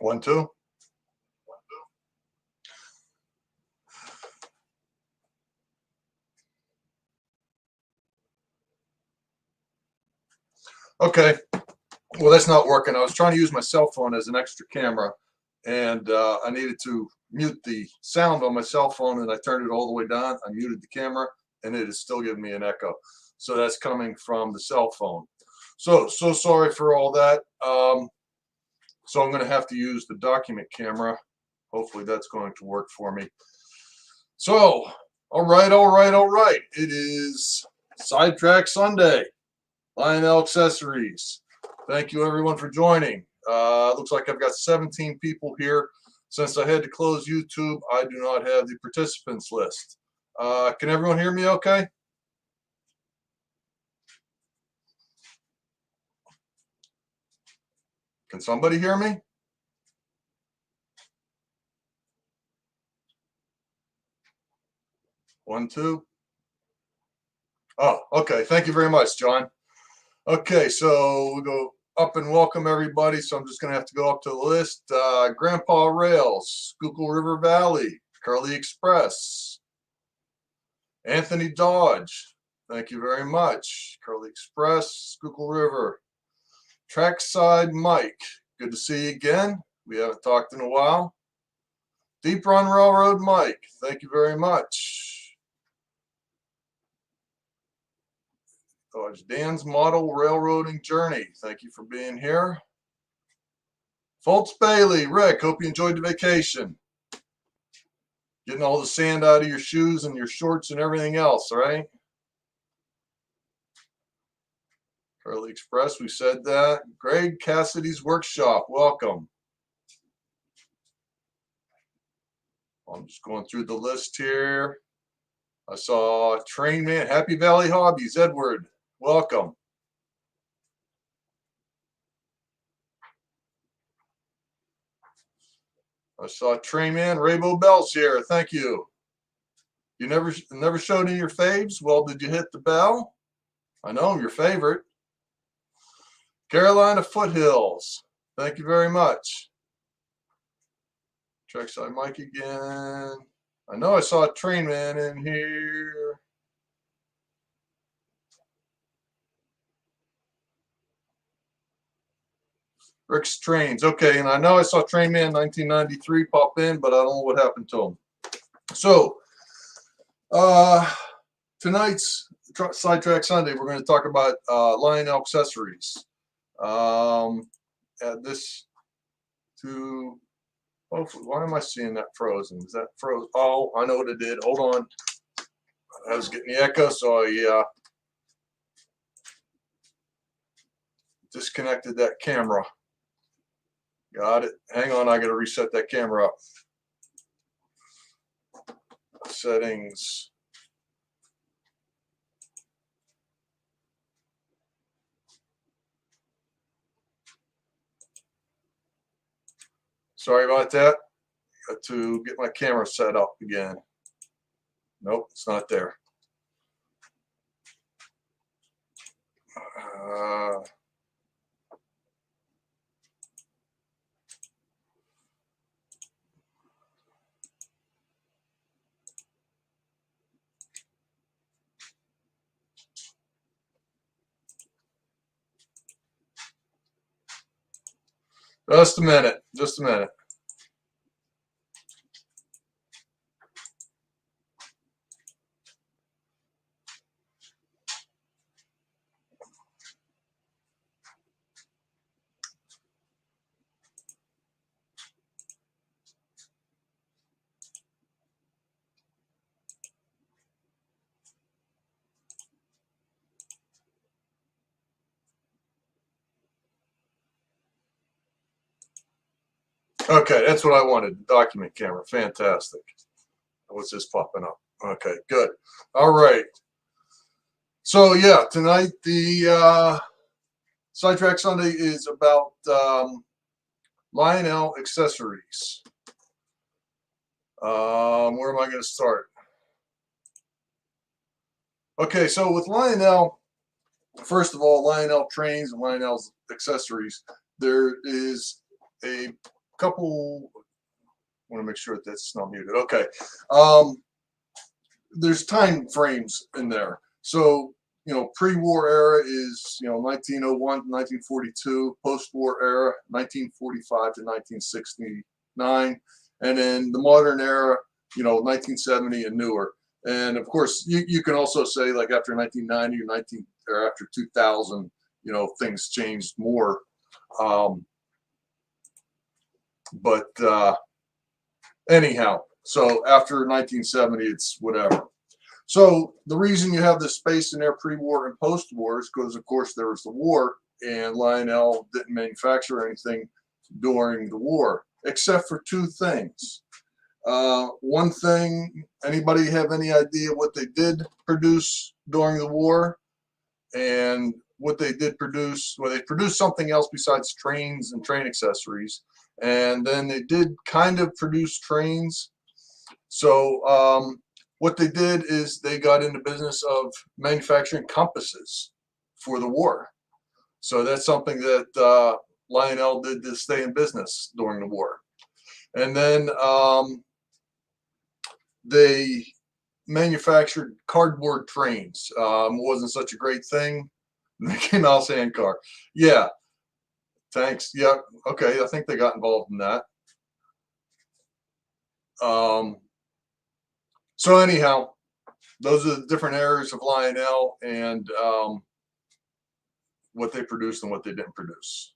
One, two. Okay, well, that's not working. I was trying to use my cell phone as an extra camera, and I needed to mute the sound on my cell phone, and I turned it all the way down. I muted the camera, and it is still giving me an echo. So that's coming from the cell phone. So sorry for all that. So I'm going to have to use the document camera. Hopefully that's going to work for me. So, all right. It is Sidetrack Sunday. Lionel Accessories. Thank you everyone for joining. Looks like I've got 17 people here. Since I had to close YouTube, I do not have the participants list. Can everyone hear me okay? Can somebody hear me? One, two. Oh, okay. Thank you very much, John. Okay, so we'll go up and welcome everybody. So I'm just going to have to go up to the list. Grandpa Rails, Schuylkill River Valley, Curly Express, Anthony Dodge. Thank you very much. Curly Express, Schuylkill River. Trackside Mike. Good to see you again. We haven't talked in a while. Deep Run Railroad Mike. Thank you very much. Dan's Model Railroading Journey. Thank you for being here. Fultz Bailey, Rick, hope you enjoyed the vacation. Getting all the sand out of your shoes and your shorts and everything else, right? Curly Express, we said that. Greg Cassidy's Workshop, welcome. I'm just going through the list here. I saw Train Man, Happy Valley Hobbies, Edward, welcome. I saw Train Man, Rainbow Bells here, thank you. You never showed any of your faves? Well, did you hit the bell? I know, your favorite. Carolina Foothills, thank you very much. Trackside Mike again. I know I saw a Train Man in here. Rick's Trains. Okay, and I know I saw Train Man 1993 pop in, but I don't know what happened to him. So, tonight's Sidetrack Sunday, we're going to talk about Lionel Accessories. Add this to, hopefully, why am I seeing that frozen? Is that frozen? Oh, I know what it did. Hold on. I was getting the echo, so I disconnected that camera. Got it. Hang on, I got to reset that camera up. Settings. Sorry about that. Got to get my camera set up again. Nope, it's not there. Just a minute. Just a minute. Okay, that's what I wanted. Document camera. Fantastic. What's this popping up? Okay, good. All right. So, yeah, tonight the Sidetrack Sunday is about Lionel Accessories. Where am I going to start? Okay, so with Lionel, first of all, Lionel Trains and Lionel's Accessories, there is a couple. I want to make sure that that's not muted. Okay. There's time frames in there. So, pre-war era is, 1901 to 1942, post-war era, 1945 to 1969, and then the modern era, 1970 and newer. And of course, you can also say like after 1990 or after 2000, things changed more. Anyhow, so after 1970, it's whatever. So the reason you have this space in there pre-war and post-war is because, of course, there was the war, and Lionel didn't manufacture anything during the war, except for two things. One thing, anybody have any idea what they did produce during the war? And what they did produce, well, they produced something else besides trains and train accessories. And then they did kind of produce trains. So what they did is they got into business of manufacturing compasses for the war. So that's something that Lionel did to stay in business during the war. And then they manufactured cardboard trains. Wasn't such a great thing. Mickey Mouse handcar. Yeah. Thanks. Yeah. Okay. I think they got involved in that. So anyhow, those are the different eras of Lionel and what they produced and what they didn't produce.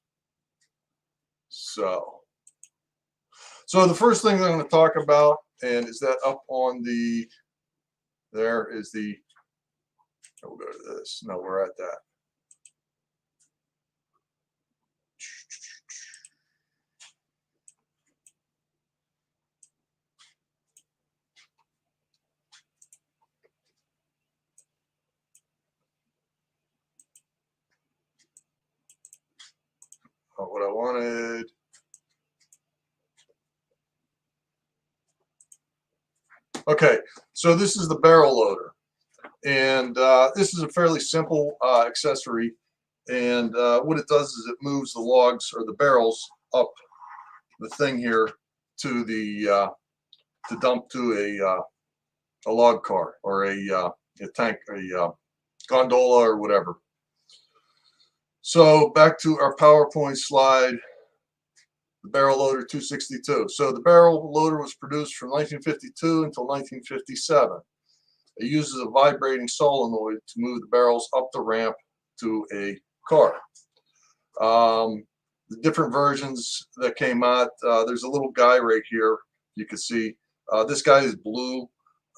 So the first thing I'm going to talk about, and is that up on the, there is the, we'll go to this. No, we're at that. What I wanted. Okay, so this is the barrel loader, and this is a fairly simple accessory, and what it does is it moves the logs or the barrels up the thing here to the to dump to a log car or a tank, a gondola or whatever. So back to our PowerPoint slide, the barrel loader 262. So the barrel loader was produced from 1952 until 1957. It uses a vibrating solenoid to move the barrels up the ramp to a car. The different versions that came out, there's a little guy right here you can see. This guy is blue.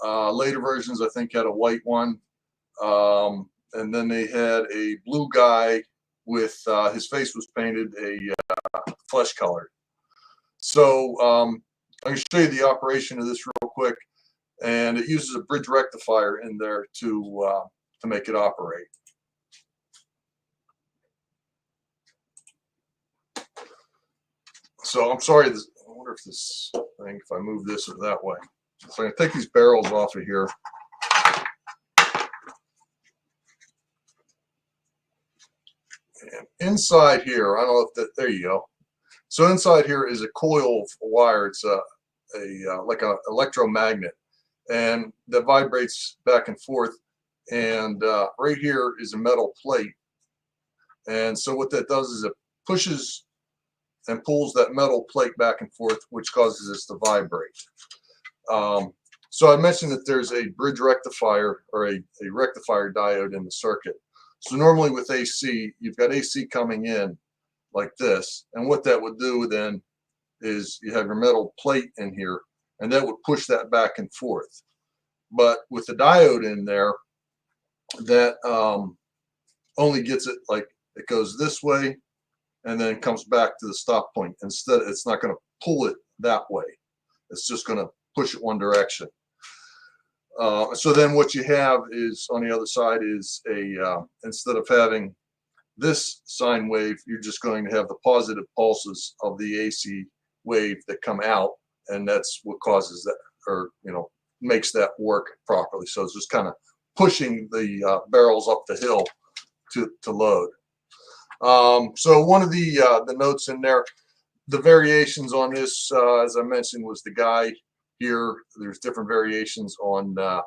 Later versions, I think, had a white one. And then they had a blue guy with his face was painted a flesh color. So I'm going to show you the operation of this real quick, and it uses a bridge rectifier in there to make it operate. So I'm sorry, I wonder if this thing, if I move this or that way. So I'm going to take these barrels off of here. And inside here, I don't know if that, there you go. So inside here is a coil of wire. It's like an electromagnet, and that vibrates back and forth. And right here is a metal plate. And so what that does is it pushes and pulls that metal plate back and forth, which causes this to vibrate. So I mentioned that there's a bridge rectifier or a rectifier diode in the circuit. So normally with AC, you've got AC coming in like this, and what that would do then is you have your metal plate in here, and that would push that back and forth. But with the diode in there, that only gets it like it goes this way and then comes back to the stop point. Instead, it's not going to pull it that way. It's just going to push it one direction. So then what you have is on the other side is a, instead of having this sine wave, you're just going to have the positive pulses of the AC wave that come out, and that's what causes that, or makes that work properly. So it's just kind of pushing the barrels up the hill to load. So one of the notes in there, the variations on this, as I mentioned, was the guy here. There's different variations on the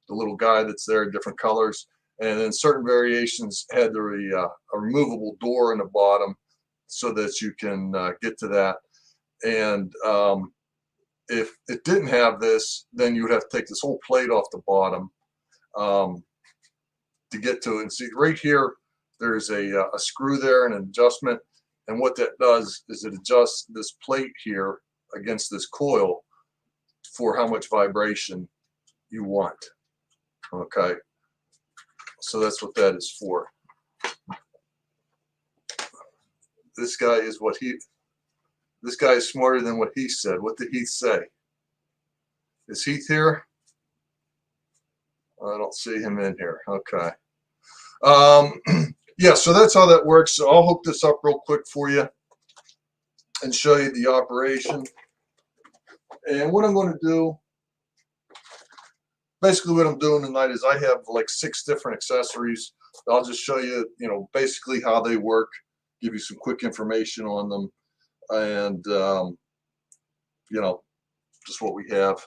little guy that's there, different colors. And then certain variations had a removable door in the bottom so that you can get to that. And if it didn't have this, then you would have to take this whole plate off the bottom to get to it. And see right here, there's a screw there and an adjustment. And what that does is it adjusts this plate here against this coil for how much vibration you want. Okay. So that's what that is for. This guy is smarter than what he said. What did Heath say? Is Heath here? I don't see him in here. Okay. Yeah, so that's how that works. So I'll hook this up real quick for you and show you the operation. And what I'm going to do, basically what I'm doing tonight is I have like 6 different accessories. I'll just show you, basically how they work, give you some quick information on them, and, just what we have.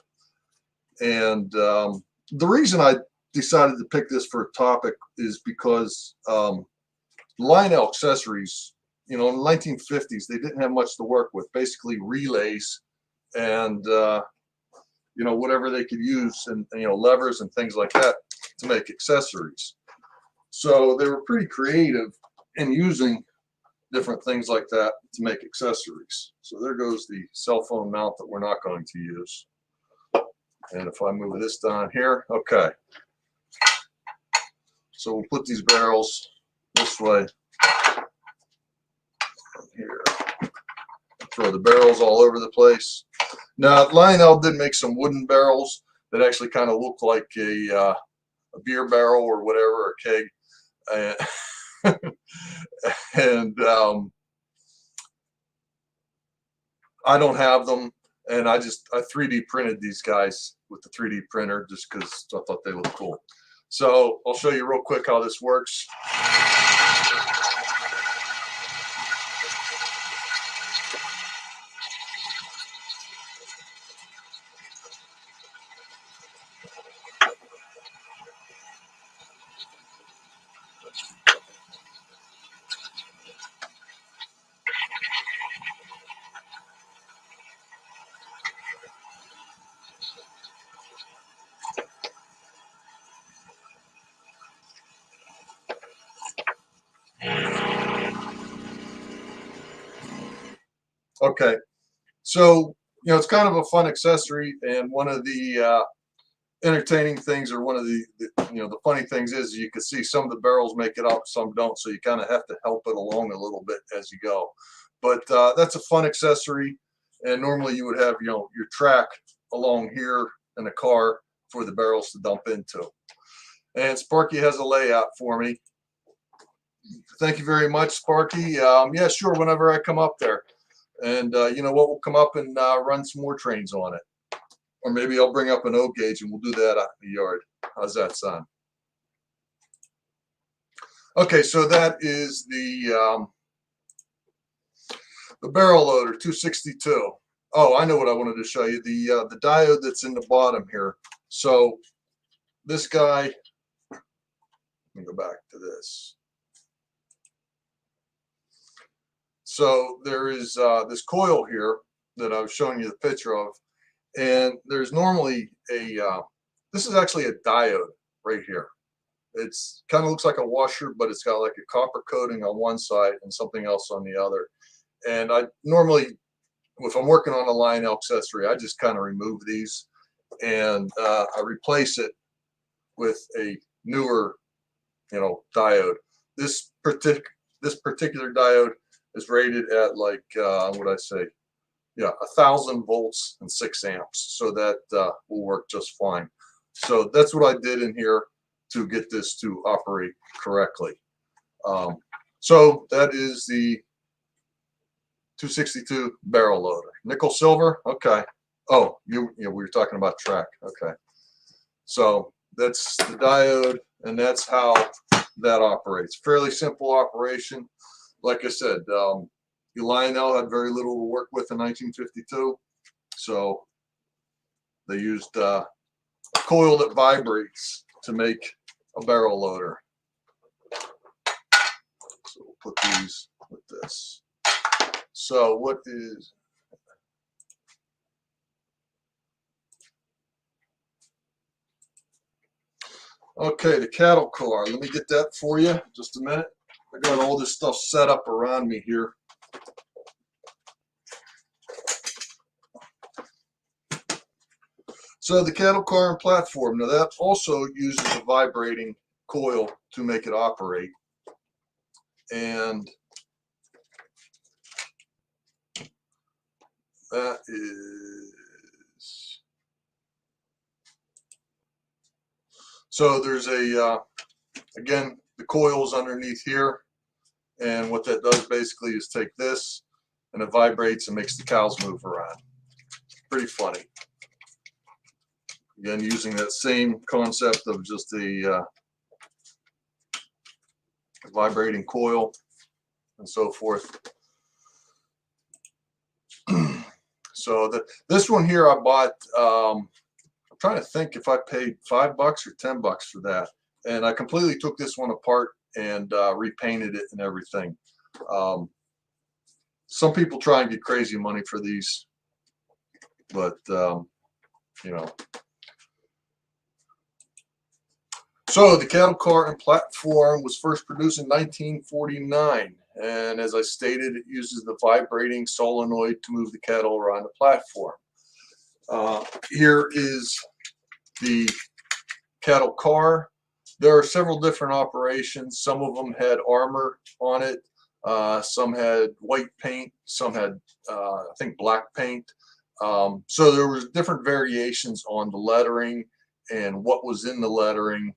And the reason I decided to pick this for a topic is because Lionel Accessories, in the 1950s, they didn't have much to work with, basically relays and, whatever they could use, and, levers and things like that to make accessories. So they were pretty creative in using different things like that to make accessories. So there goes the cell phone mount that we're not going to use. And if I move this down here, okay. So we'll put these barrels this way. Here. Throw the barrels all over the place. Now, Lionel did make some wooden barrels that actually kind of look like a beer barrel or whatever, a keg. And I don't have them, and I 3D printed these guys with the 3D printer just because I thought they looked cool. So I'll show you real quick how this works. Okay, so it's kind of a fun accessory, and one of the entertaining things, or one of the funny things is you can see some of the barrels make it up, some don't, so you kind of have to help it along a little bit as you go. But that's a fun accessory, and normally you would have your track along here in the car for the barrels to dump into. And Sparky has a layout for me. Thank you very much, Sparky. Yeah, sure, whenever I come up there. And we'll come up and run some more trains on it. Or maybe I'll bring up an O gauge and we'll do that out in the yard. How's that sound? Okay, so that is the barrel loader, 262. Oh, I know what I wanted to show you, the diode that's in the bottom here. So this guy, let me go back to this. So there is this coil here that I was showing you the picture of, and there's normally this is actually a diode right here. It's kind of looks like a washer, but it's got like a copper coating on one side and something else on the other. And I normally, if I'm working on a Lionel accessory, I just kind of remove these and I replace it with a newer, diode. This particular diode is rated at like what I say, 1,000 volts and 6 amps, so that will work just fine. So that's what I did in here to get this to operate correctly. So that is the 262 barrel loader, nickel silver. Okay. Oh, we were talking about track. Okay. So that's the diode, and that's how that operates. Fairly simple operation. Like I said, Lionel had very little to work with in 1952, so they used a coil that vibrates to make a barrel loader. So we'll put these with this. So what is... Okay, the cattle car. Let me get that for you. Just a minute. I got all this stuff set up around me here. So the cattle car and platform. Now that also uses a vibrating coil to make it operate. And that is... So there's a, again, the coil is underneath here. And what that does basically is take this and it vibrates and makes the cows move around. Pretty funny. Again, using that same concept of just a vibrating coil and so forth. So this one here I bought, I'm trying to think if I paid $5 or $10 for that. And I completely took this one apart and repainted it and everything. Some people try and get crazy money for these, but you know. So the cattle car and platform was first produced in 1949, and as I stated, it uses the vibrating solenoid to move the cattle around the platform. Here is the cattle car. There are several different operations. Some of them had armor on it, some had white paint, some had I think black paint. So there was different variations on the lettering and what was in the lettering.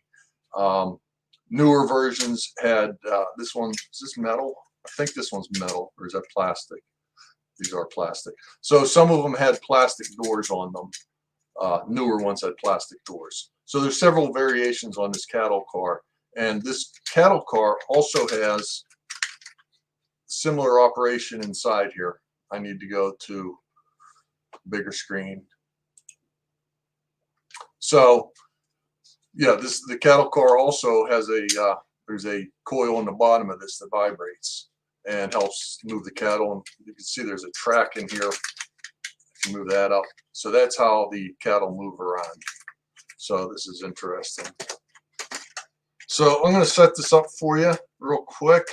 Newer versions had this one. Is this metal? I think this one's metal, or is that plastic? These are plastic. So some of them had plastic doors on them. Newer ones had plastic doors. So there's several variations on this cattle car, and this cattle car also has similar operation inside here. I need to go to bigger screen. So yeah, the cattle car also has a there's a coil on the bottom of this that vibrates and helps move the cattle. And you can see there's a track in here. If you move that up, so that's how the cattle move around. So this is interesting. So I'm going to set this up for you real quick.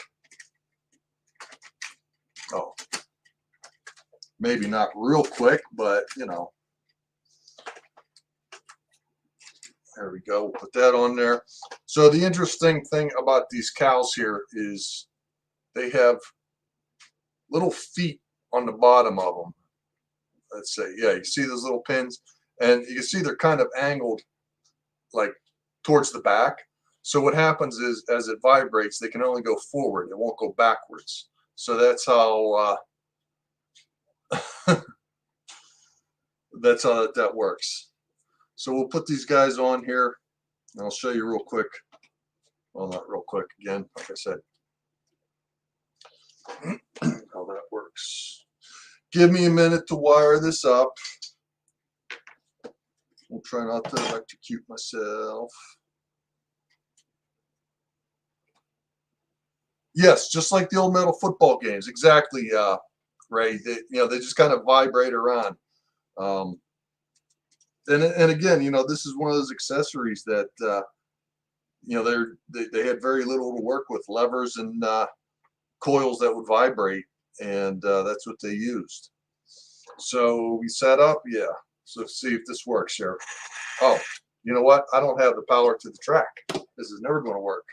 Oh, maybe not real quick, but you know. There we go. We'll put that on there. So the interesting thing about these cows here is they have little feet on the bottom of them. Let's say, yeah, you see those little pins, and you can see they're kind of angled like towards the back. So what happens is as it vibrates, they can only go forward. It won't go backwards. So that's how that's how that works. So we'll put these guys on here, and I'll show you real quick. Well, not real quick again, like I said, how that works. Give me a minute to wire this up. We'll try not to electrocute myself. Yes, just like the old metal football games. Exactly, Ray. They just kind of vibrate around. And again, this is one of those accessories that they had very little to work with, levers and coils that would vibrate, and that's what they used. So we set up, yeah. So let's see if this works here. Oh, you know what? I don't have the power to the track. This is never going to work.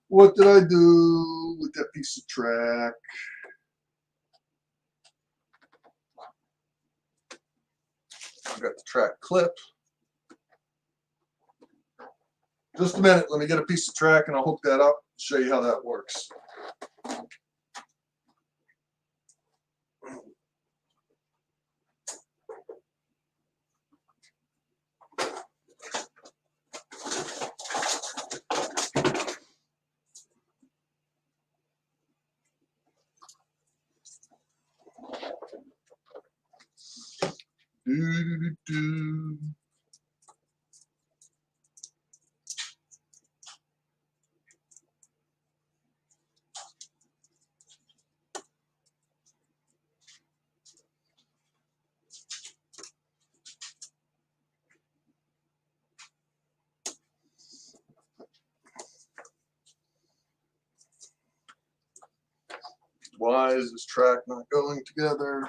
What did I do with that piece of track? I've got the track clip. Just a minute. Let me get a piece of track and I'll hook that up, show you how that works. Do-do-do-do. Why is this track not going together?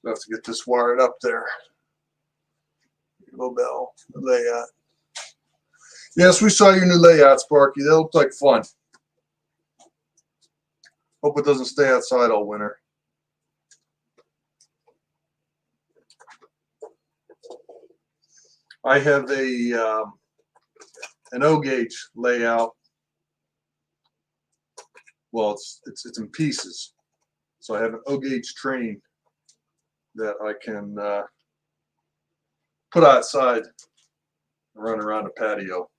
I have to get this wired up there. Little bell layout. Yes, we saw your new layout, Sparky. That looked like fun. Hope it doesn't stay outside all winter. I have an O gauge layout. Well, it's in pieces. So I have an O gauge train that I can put outside and run around the patio.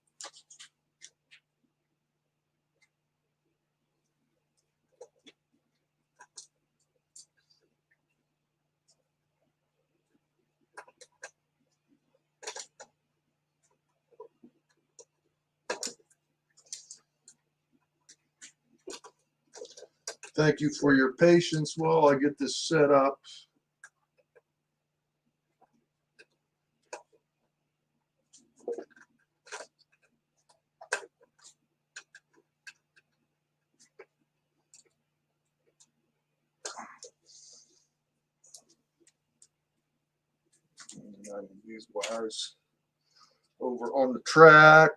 Thank you for your patience while I get this set up. And I need these wires over on the track.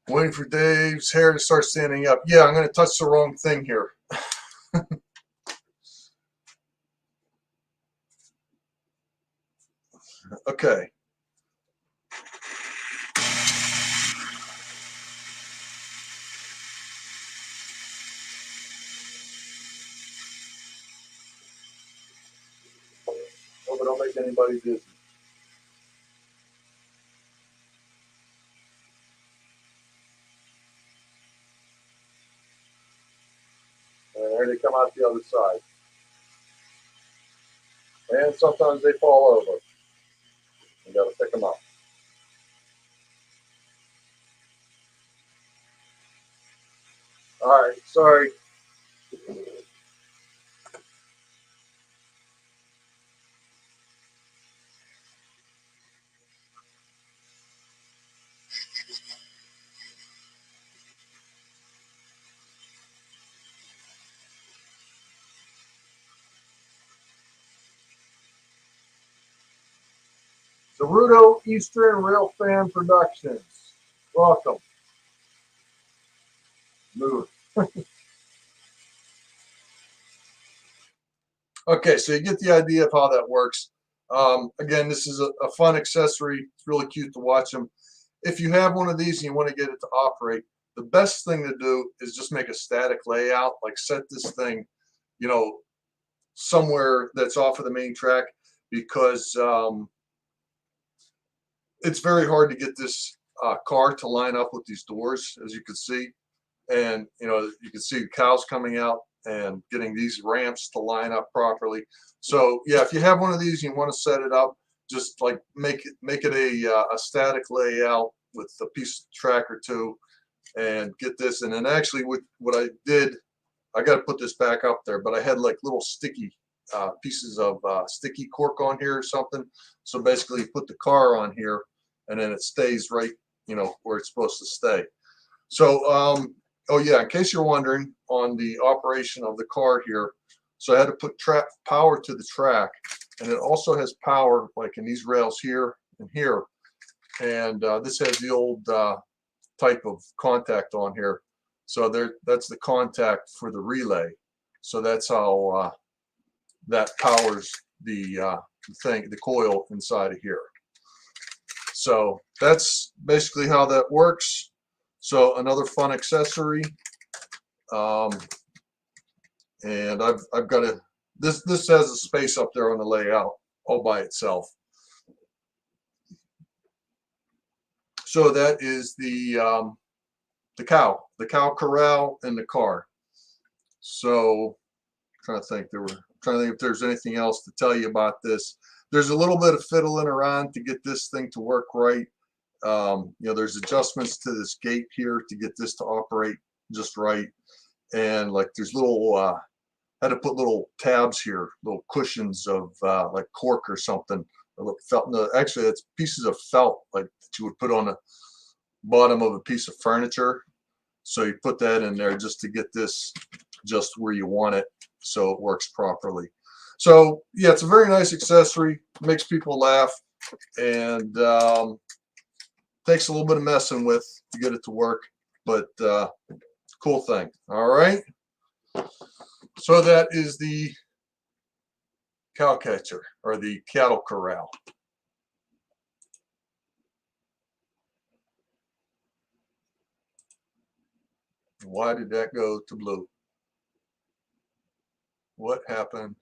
Waiting for Dave's hair to start standing up. Yeah, I'm going to touch the wrong thing here. Okay. Hope I don't make anybody dizzy. There they come out the other side. And sometimes they fall over. You got to pick them up. All right, sorry. Ceruto Eastern Railfan Productions. Welcome. Move. Okay, so you get the idea of how that works. Again, this is a fun accessory. It's really cute to watch them. If you have one of these and you want to get it to operate, the best thing to do is just make a static layout, like set this thing, you know, somewhere that's off of the main track, because it's very hard to get this car to line up with these doors, as you can see. And, you know, you can see cows coming out and getting these ramps to line up properly. So yeah, if you have one of these and you want to set it up, just like make it a static layout with a piece of track or two, and get this. And then actually what I did, I got to put this back up there, but I had like little sticky pieces of sticky cork on here or something. So basically you put the car on here and then it stays right, you know, where it's supposed to stay. So, oh yeah, in case you're wondering on the operation of the car here, so I had to put power to the track, and it also has power like in these rails here and here. And this has the old type of contact on here. So that's the contact for the relay. So that's how that powers the thing, the coil inside of here. So that's basically how that works. So another fun accessory, and I've got a this has a space up there on the layout all by itself. So that is the cow corral in the car. So I'm trying to think if there's anything else to tell you about this. There's a little bit of fiddling around to get this thing to work right. You know, there's adjustments to this gate here to get this to operate just right. And like there's little, had to put little tabs here, little cushions of like cork or something. Or felt, no, actually, it's pieces of felt like that you would put on the bottom of a piece of furniture. So you put that in there just to get this just where you want it so it works properly. So yeah, it's a very nice accessory, makes people laugh, and takes a little bit of messing with to get it to work, but cool thing. All right, so that is the cow catcher, or the cattle corral. Why did that go to blue? What happened?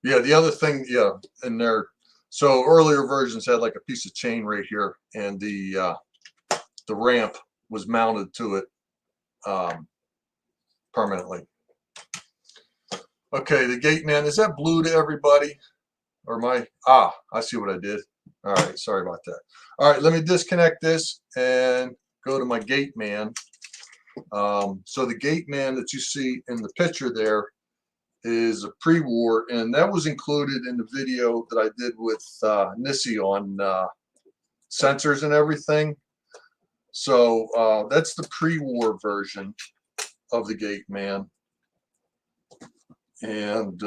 Yeah, the other thing, yeah, in there, so earlier versions had like a piece of chain right here, and the ramp was mounted to it permanently. Okay, the gate man, is that blue to everybody? Or my, I see what I did. All right, sorry about that. All right, let me disconnect this and go to my gate man. So the gate man that you see in the picture there is a pre-war, and that was included in the video that I did with Nissy on sensors and everything. So that's the pre-war version of the gate man. And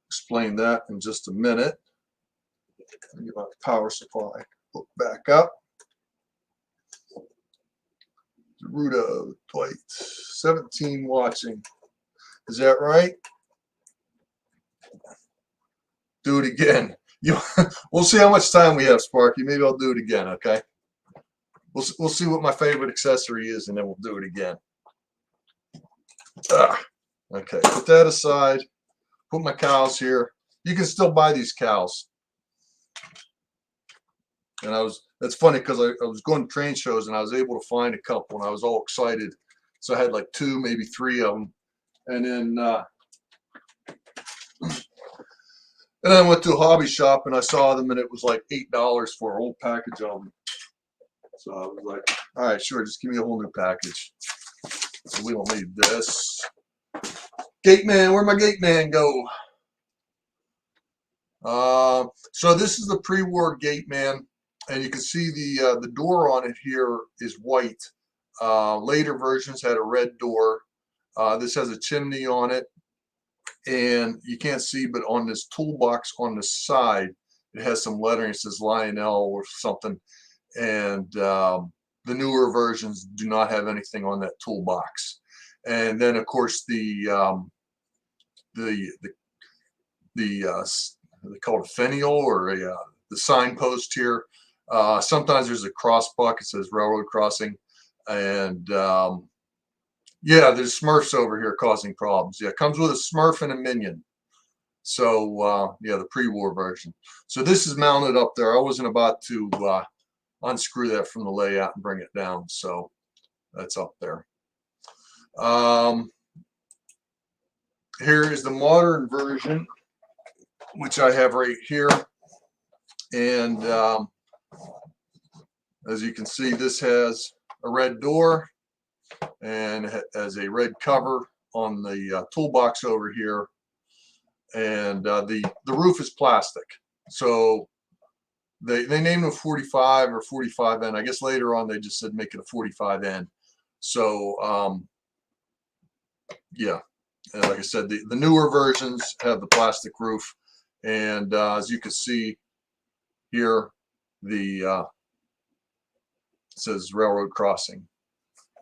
explain that in just a minute. Let me get my power supply hook back up. Ruda Dwight, 17 watching. Is that right? Do it again. We'll see how much time we have, Sparky. Maybe I'll do it again, okay? We'll see what my favorite accessory is, and then we'll do it again. Okay, put that aside. Put my cows here. You can still buy these cows. And that's funny because I was going to train shows and I was able to find a couple and I was all excited. So I had like 2, maybe 3 of them. And then I went to a hobby shop and I saw them and it was like $8 for a whole package of them. So I was like, all right, sure, just give me a whole new package. So we don't need this. Gate man, where'd my gate man go? So this is the pre-war gate man. And you can see the door on it here is white. Later versions had a red door. This has a chimney on it. And you can't see, but on this toolbox on the side, it has some lettering. It says Lionel or something. And the newer versions do not have anything on that toolbox. And then, of course, they call it a finial or the signpost here. Sometimes there's a cross buck. It says railroad crossing, and yeah, there's Smurfs over here causing problems. Yeah, it comes with a Smurf and a minion. So yeah, the pre-war version. So this is mounted up there. I wasn't about to unscrew that from the layout and bring it down, so that's up there. here is the modern version, which I have right here. And as you can see, this has a red door and has a red cover on the toolbox over here. And the roof is plastic. So they named them 45 or 45N. I guess later on they just said make it a 45N. So yeah, and like I said, the newer versions have the plastic roof, and as you can see here, the it says railroad crossing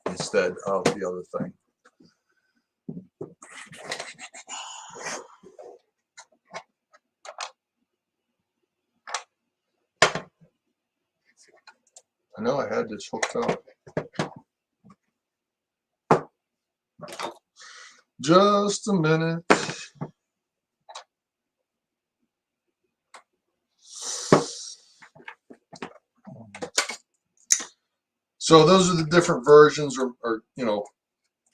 instead of the other thing. I know I had this hooked up. Just a minute. So those are the different versions, or you know,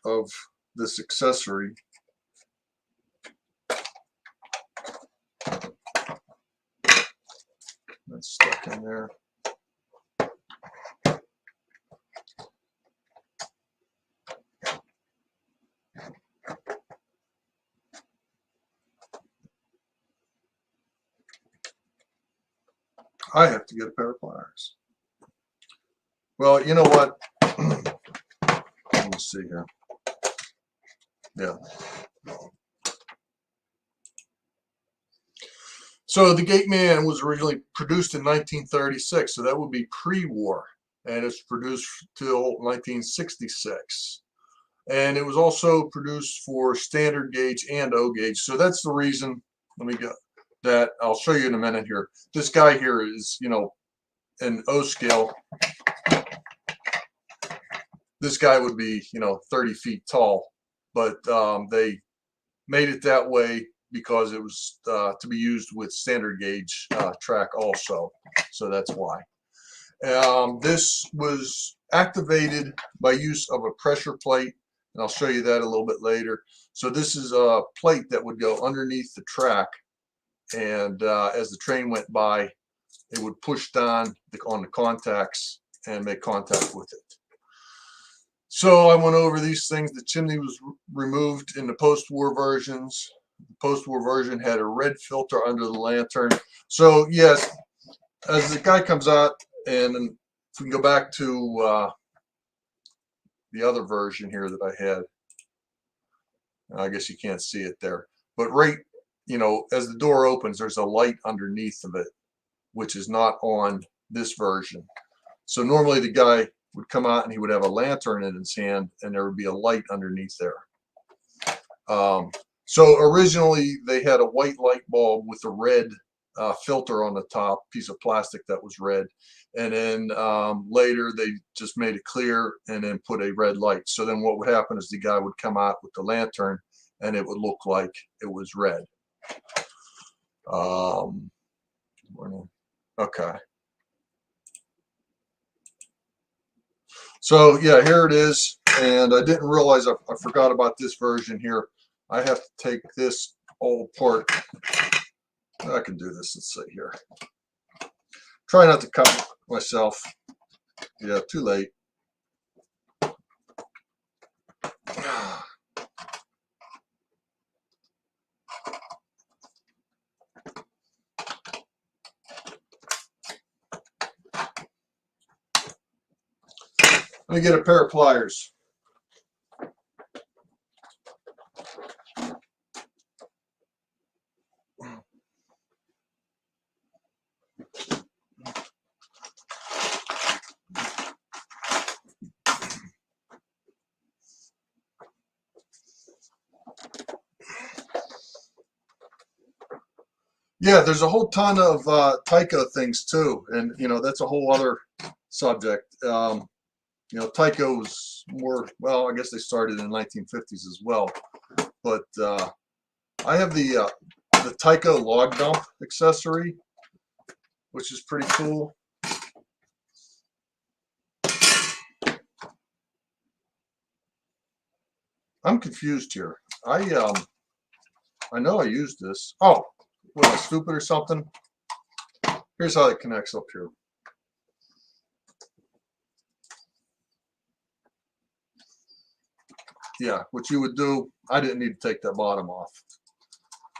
of this accessory. That's stuck in there. I have to get a pair of pliers. Well, you know what? Let me see here. Yeah. So the Gate Man was originally produced in 1936, so that would be pre-war, and it's produced till 1966. And it was also produced for standard gauge and O gauge. So that's the reason. Let me get that. I'll show you in a minute here. This guy here is, you know, an O scale. This guy would be, you know, 30 feet tall, but they made it that way because it was to be used with standard gauge track also. So that's why. This was activated by use of a pressure plate, and I'll show you that a little bit later. So this is a plate that would go underneath the track, and as the train went by, it would push down on the contacts and make contact with it. So I went over these things. The chimney was removed in the post-war versions. The post-war version had a red filter under the lantern. So yes, as the guy comes out, and if we can go back to the other version here that I had, I guess you can't see it there, but right, you know, as the door opens, there's a light underneath of it, which is not on this version. So normally the guy would come out and he would have a lantern in his hand, and there would be a light underneath there. So originally they had a white light bulb with a red filter on the top, piece of plastic that was red, and then later they just made it clear and then put a red light. So then what would happen is the guy would come out with the lantern and it would look like it was red. Okay. So yeah, here it is, and I didn't realize I forgot about this version here. I have to take this all apart. I can do this. Let's see here. Try not to cut myself. Yeah, too late. Let me get a pair of pliers. Yeah, there's a whole ton of Tyco things too, and you know that's a whole other subject. You know, Tyco was more, well, I guess they started in the 1950s as well, but I have the Tyco log dump accessory, which is pretty cool. I'm confused here. I know I used this. Oh, was I stupid or something? Here's how it connects up here. Yeah, what you would do, I didn't need to take that bottom off.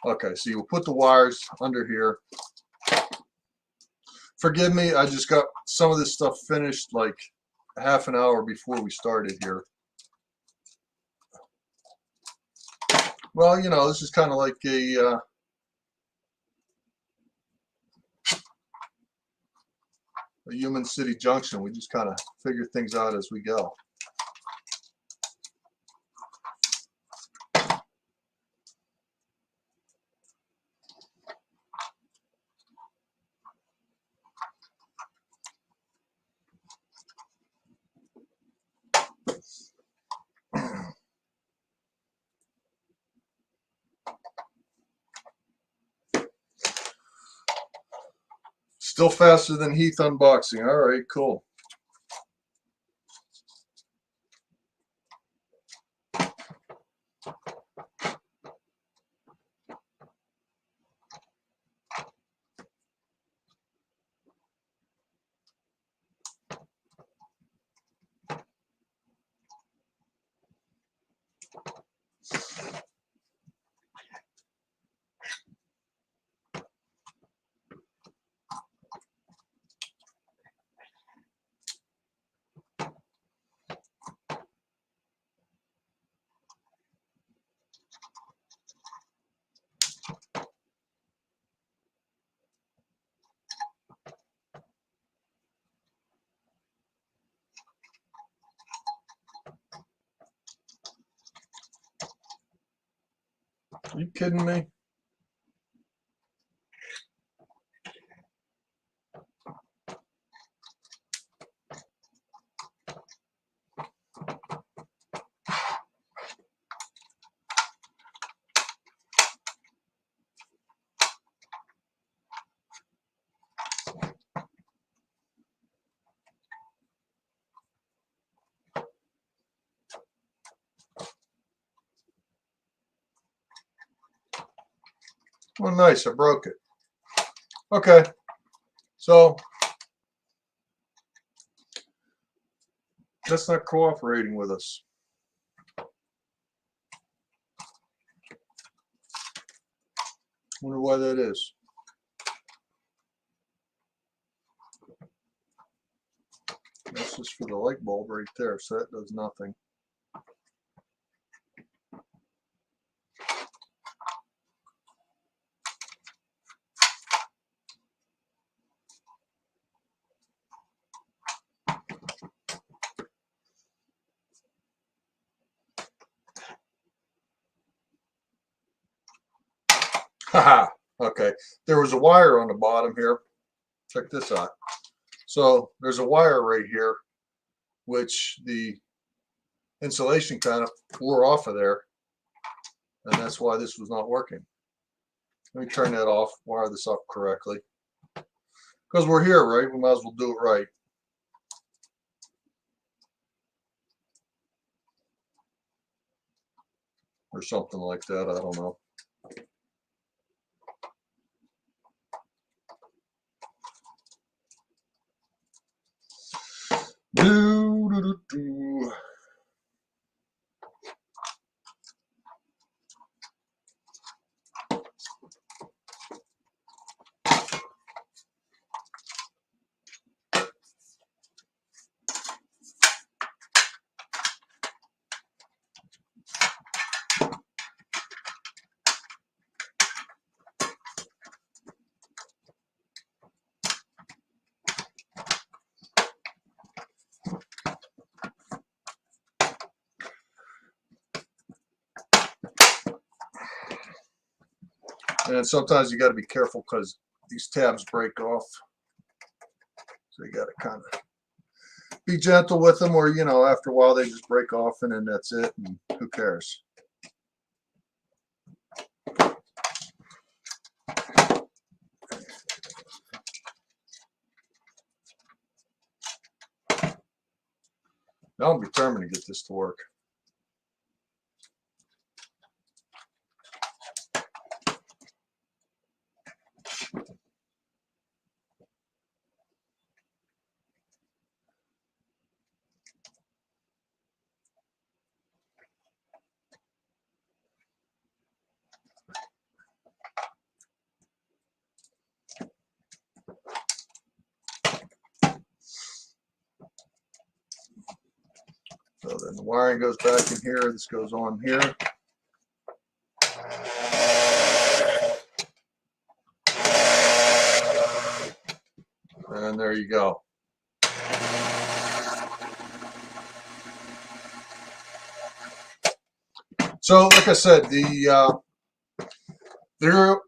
Okay, so you will put the wires under here. Forgive me, I just got some of this stuff finished like half an hour before we started here. Well, you know, this is kind of like a human city junction. We just kind of figure things out as we go. Still faster than Heath unboxing. All right, cool. Are you kidding me? Well, nice. I broke it. Okay. So that's not cooperating with us. Wonder why that is. That's just for the light bulb right there, so that does nothing. Haha. Okay. There was a wire on the bottom here. Check this out. So there's a wire right here, which the insulation kind of wore off of there, and that's why this was not working. Let me turn that off, wire this up correctly. Because we're here, right? We might as well do it right. Or something like that, I don't know. Do, do, do, do. And sometimes you got to be careful because these tabs break off. So you got to kind of be gentle with them, or, you know, after a while they just break off and then that's it, and who cares? Now I'm determined to get this to work. So then the wiring goes back in here. This goes on here. And there you go. So, like I said, the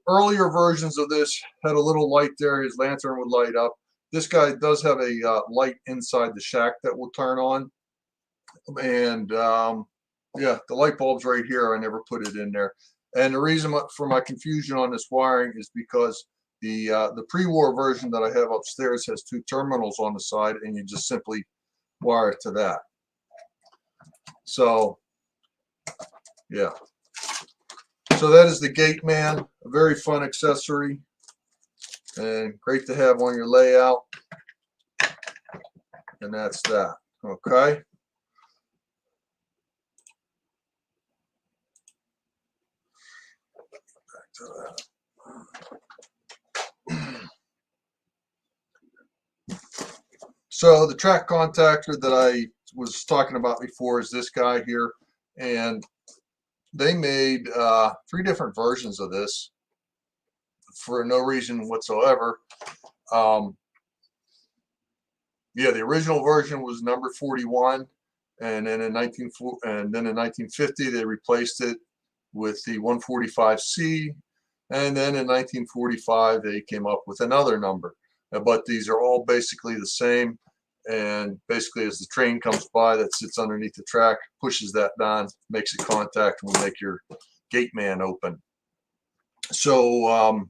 earlier versions of this had a little light there. His lantern would light up. This guy does have a light inside the shack that will turn on. And yeah, the light bulb's right here. I never put it in there. And the reason for my confusion on this wiring is because the pre-war version that I have upstairs has 2 terminals on the side, and you just simply wire it to that. So yeah. So that is the Gate Man, a very fun accessory and great to have on your layout. And that's that. Okay. Back to that. So the track contactor that I was talking about before is this guy here, and they made 3 different versions of this for no reason whatsoever. Yeah, the original version was number 41, and then in 1950 they replaced it with the 145C, and then in 1945 they came up with another number. But these are all basically the same, and basically as the train comes by that sits underneath the track, pushes that down, makes a contact, and will make your Gate Man open. So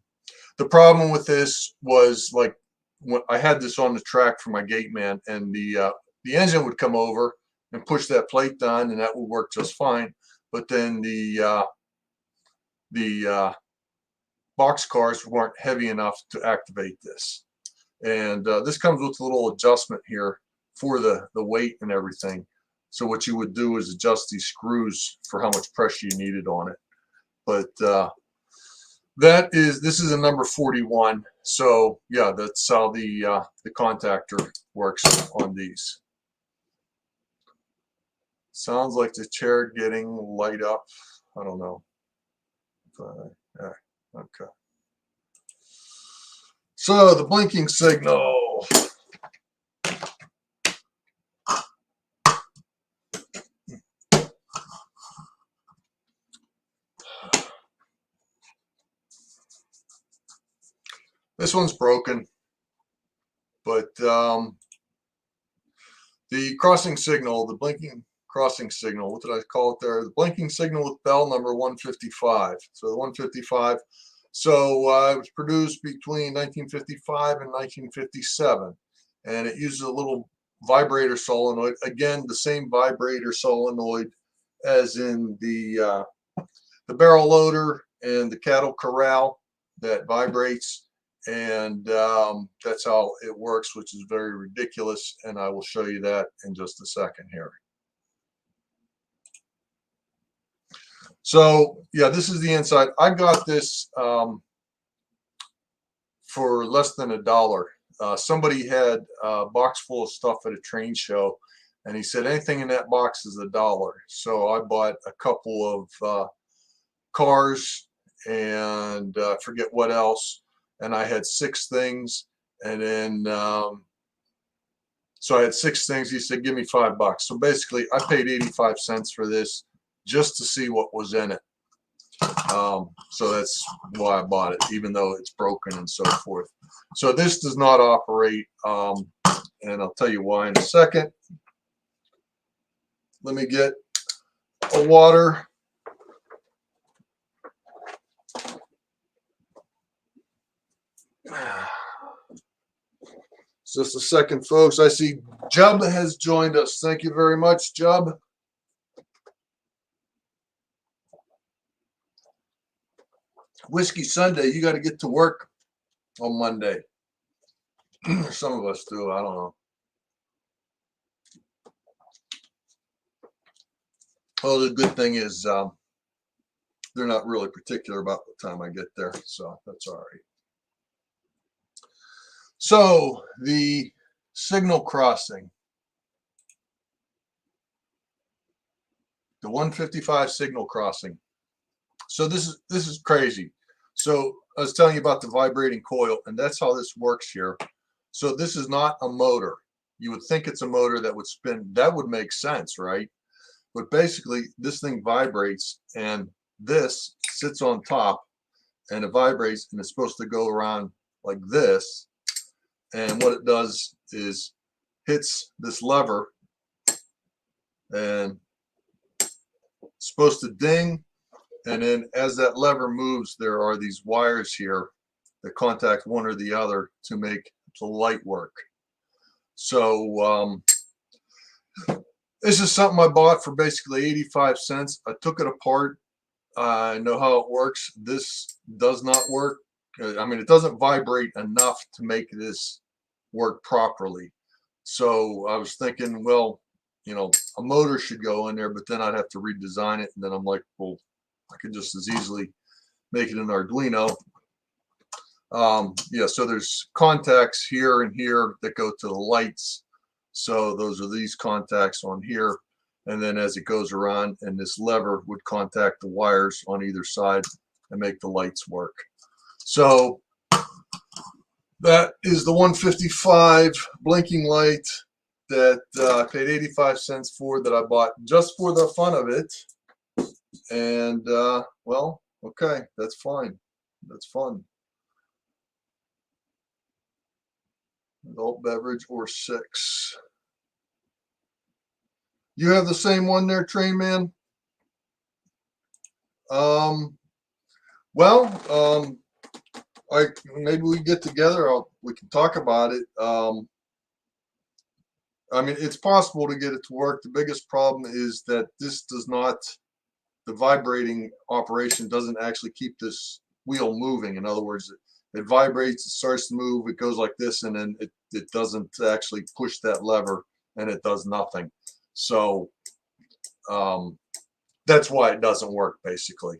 the problem with this was, like, when I had this on the track for my Gate Man, and the engine would come over and push that plate down, and that would work just fine. But then the box cars weren't heavy enough to activate this. And this comes with a little adjustment here for the weight and everything. So what you would do is adjust these screws for how much pressure you needed on it. But this is a number 41. So yeah, that's how the contactor works on these. Sounds like the chair getting light up. I don't know. Yeah, okay. So the blinking signal. This one's broken, but the crossing signal, the blinking crossing signal, what did I call it there? The blinking signal with bell number 155. So the 155. So it was produced between 1955 and 1957, and it uses a little vibrator solenoid. Again, the same vibrator solenoid as in the barrel loader and the cattle corral that vibrates. And that's how it works, which is very ridiculous, and I will show you that in just a second here. So yeah, this is the inside. I got this for less than $1. Somebody had a box full of stuff at a train show, and he said anything in that box is $1. So I bought a couple of cars and I forget what else. And I had 6 things, and then so I had 6 things. He said, give me $5. So basically I paid 85 cents for this just to see what was in it. So that's why I bought it, even though it's broken and so forth. So this does not operate, and I'll tell you why in a second. Let me get a water. Just a second, folks. I see Jub has joined us. Thank you very much, Jub. Whiskey Sunday, you got to get to work on Monday. Some of us do. I don't know. Well, the good thing is they're not really particular about the time I get there, so that's all right. So the signal crossing. the 155 signal crossing. So this is crazy. So I was telling you about the vibrating coil, and that's how this works here. So this is not a motor. You would think it's a motor that would spin. That would make sense, right? But basically, this thing vibrates, and this sits on top, and it vibrates, and it's supposed to go around like this. And what it does is hits this lever, and it's supposed to ding. And then as that lever moves, there are these wires here that contact one or the other to make the light work. So this is something I bought for basically 85 cents. I took it apart. I know how it works. This does not work. I mean, it doesn't vibrate enough to make this work properly. So I was thinking, well, you know, a motor should go in there, but then I'd have to redesign it. And then I'm like, well, I could just as easily make it an Arduino. Yeah, so there's contacts here and here that go to the lights. So those are these contacts on here. And then as it goes around, and this lever would contact the wires on either side and make the lights work. So that is the 155 blinking light that I paid 85 cents for, that I bought just for the fun of it. And well, okay, that's fine. That's fun. Adult beverage or 6. You have the same one there, Train Man? Well, maybe we get together. We can talk about it. I mean, it's possible to get it to work. The biggest problem is that this does not, the vibrating operation doesn't actually keep this wheel moving. In other words, it vibrates, it starts to move, it goes like this, and then it doesn't actually push that lever, and it does nothing. So that's why it doesn't work, basically,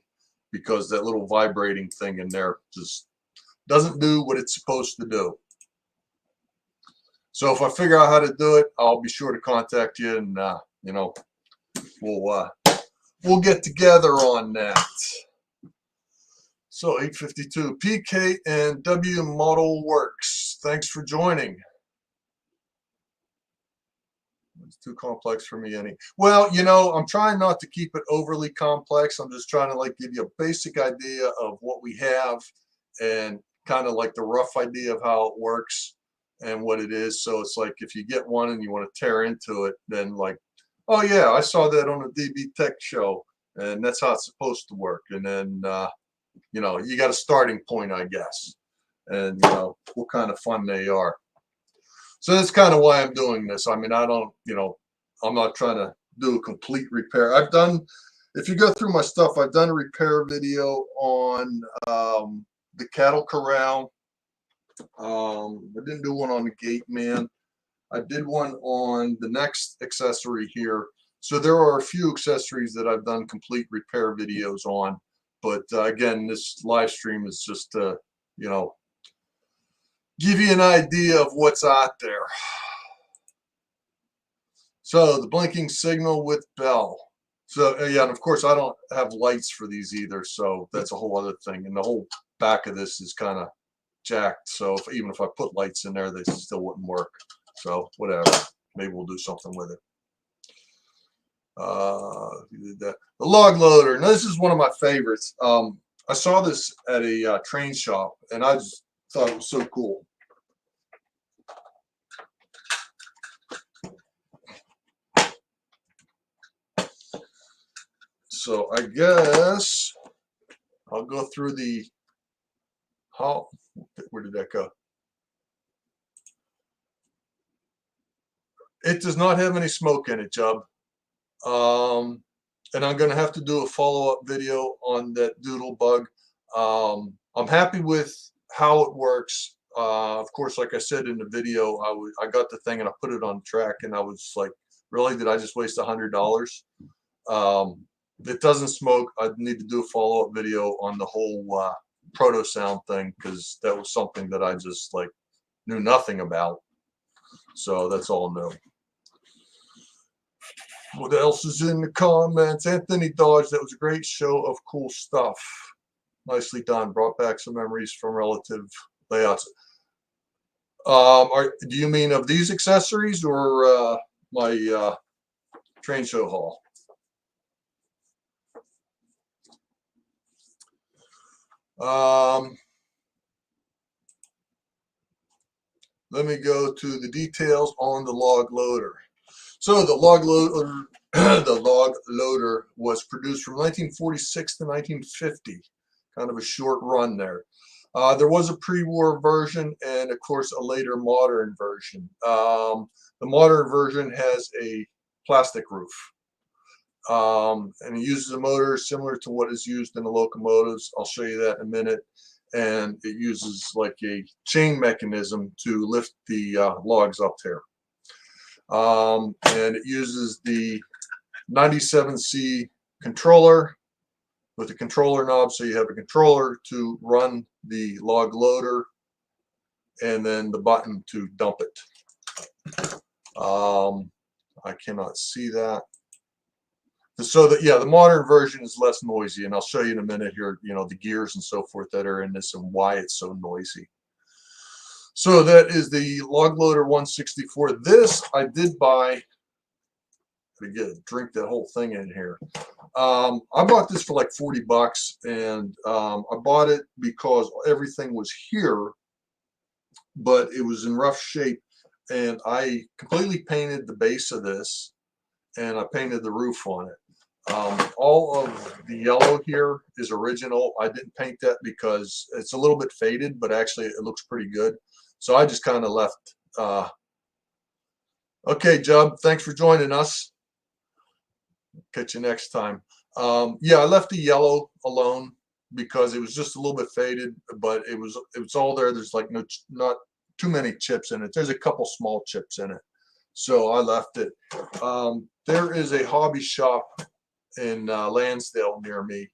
because that little vibrating thing in there just doesn't do what it's supposed to do. So if I figure out how to do it, I'll be sure to contact you, and you know, we'll get together on that. So 852 PK and W Model Works. Thanks for joining. It's too complex for me, any. Well, you know, I'm trying not to keep it overly complex. I'm just trying to like give you a basic idea of what we have, and kind of like the rough idea of how it works and what it is. So it's like, if you get one and you want to tear into it, then like, oh yeah, I saw that on a DB Tech show, and that's how it's supposed to work. And then you know, you got a starting point, I guess, and you know what kind of fun they are. So that's kind of why I'm doing this. I mean, I don't, you know, I'm not trying to do a complete repair. I've done, if you go through my stuff, I've done a repair video on the cattle corral. I didn't do one on the gate man. I did one on the next accessory here. So there are a few accessories that I've done complete repair videos on. But again, this live stream is just to, you know, give you an idea of what's out there. So the blinking signal with bell. So yeah, and of course I don't have lights for these either, so that's a whole other thing. And the whole back of this is kind of jacked, so even if I put lights in there, they still wouldn't work. So whatever, maybe we'll do something with it. The log loader. Now this is one of my favorites. I saw this at a train shop, and I just thought it was so cool. So I guess I'll go through the, how, where did that go? It does not have any smoke in it, Jub. And I'm going to have to do a follow-up video on that doodle bug. I'm happy with how it works. Of course, like I said in the video, I got the thing and I put it on track, and I was like, really, did I just waste $100? It doesn't smoke. I need to do a follow-up video on the whole proto sound thing, because that was something that I just like knew nothing about. So that's all new. What else is in the comments? Anthony Dodge, that was a great show of cool stuff. Nicely done. Brought back some memories from relative layouts. Do you mean of these accessories or my train show haul? Let me go to the details on the log loader. So the log loader, the log loader was produced from 1946 to 1950. Kind of a short run there. There was a pre-war version and, of course, a later modern version. The modern version has a plastic roof. And it uses a motor similar to what is used in the locomotives. I'll show you that in a minute. And it uses like a chain mechanism to lift the logs up there. And it uses the 97C controller with a controller knob, so you have a controller to run the log loader and then the button to dump it. I cannot see that. So that, yeah, the modern version is less noisy, and I'll show you in a minute here, you know, the gears and so forth that are in this and why it's so noisy. So that is the log loader 164. This I did buy. Drink that whole thing in here. I bought this for like 40 bucks, and I bought it because everything was here, but it was in rough shape, and I completely painted the base of this, and I painted the roof on it. All of the yellow here is original. I didn't paint that because it's a little bit faded, but actually it looks pretty good. So I just kind of left. Okay, Jub, thanks for joining us. Catch you next time. Yeah, I left the yellow alone because it was just a little bit faded, but it was all there. There's like not too many chips in it. There's a couple small chips in it, so I left it. There is a hobby shop in Lansdale near me,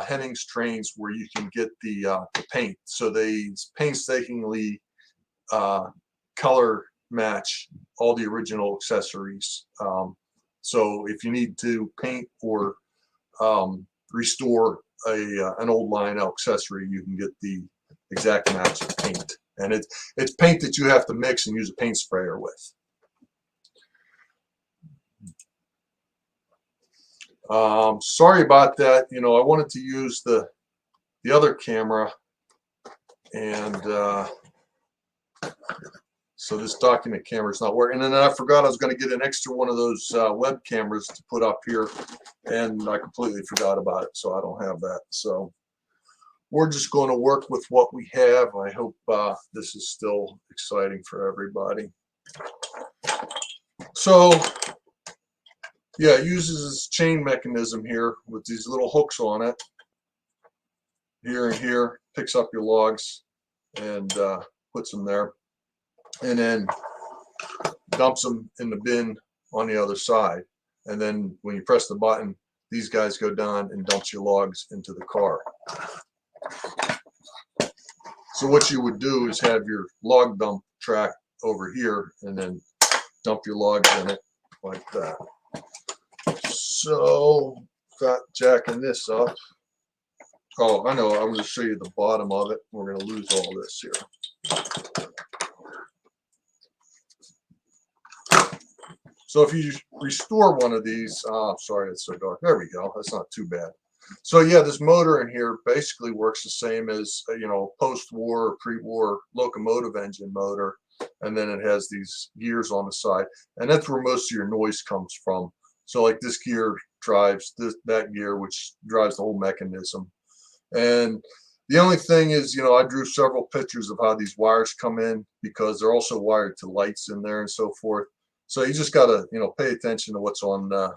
Henning's Trains, where you can get the paint. So they painstakingly color match all the original accessories. So if you need to paint or restore an old Lionel accessory, you can get the exact match of paint. And it's paint that you have to mix and use a paint sprayer with. Sorry about that. You know, I wanted to use the other camera, and so this document camera is not working. And then I forgot I was going to get an extra one of those web cameras to put up here, and I completely forgot about it, so I don't have that. So we're just going to work with what we have. I hope this is still exciting for everybody. So yeah, it uses this chain mechanism here with these little hooks on it, here and here, picks up your logs and puts them there, and then dumps them in the bin on the other side. And then when you press the button, these guys go down and dumps your logs into the car. So what you would do is have your log dump track over here and then dump your logs in it like that. So got jacking this up. Oh, I know, I'm going to show you the bottom of it. We're going to lose all this here. So if you restore one of these, sorry, it's so dark. There we go. That's not too bad. So yeah, this motor in here basically works the same as, you know, post-war or pre-war locomotive engine motor. And then it has these gears on the side. And that's where most of your noise comes from. So like this gear drives that gear, which drives the whole mechanism. And the only thing is, you know, I drew several pictures of how these wires come in because they're also wired to lights in there and so forth. So you just got to, you know, pay attention to what's on the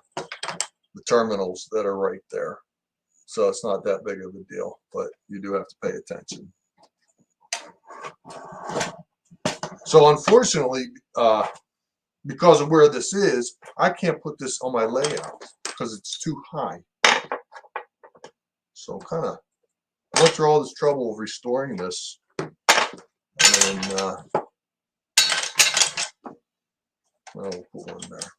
terminals that are right there. So it's not that big of a deal, but you do have to pay attention. So unfortunately, because of where this is, I can't put this on my layout because it's too high. So kind of went through all this trouble of restoring this, and then I'll put one there.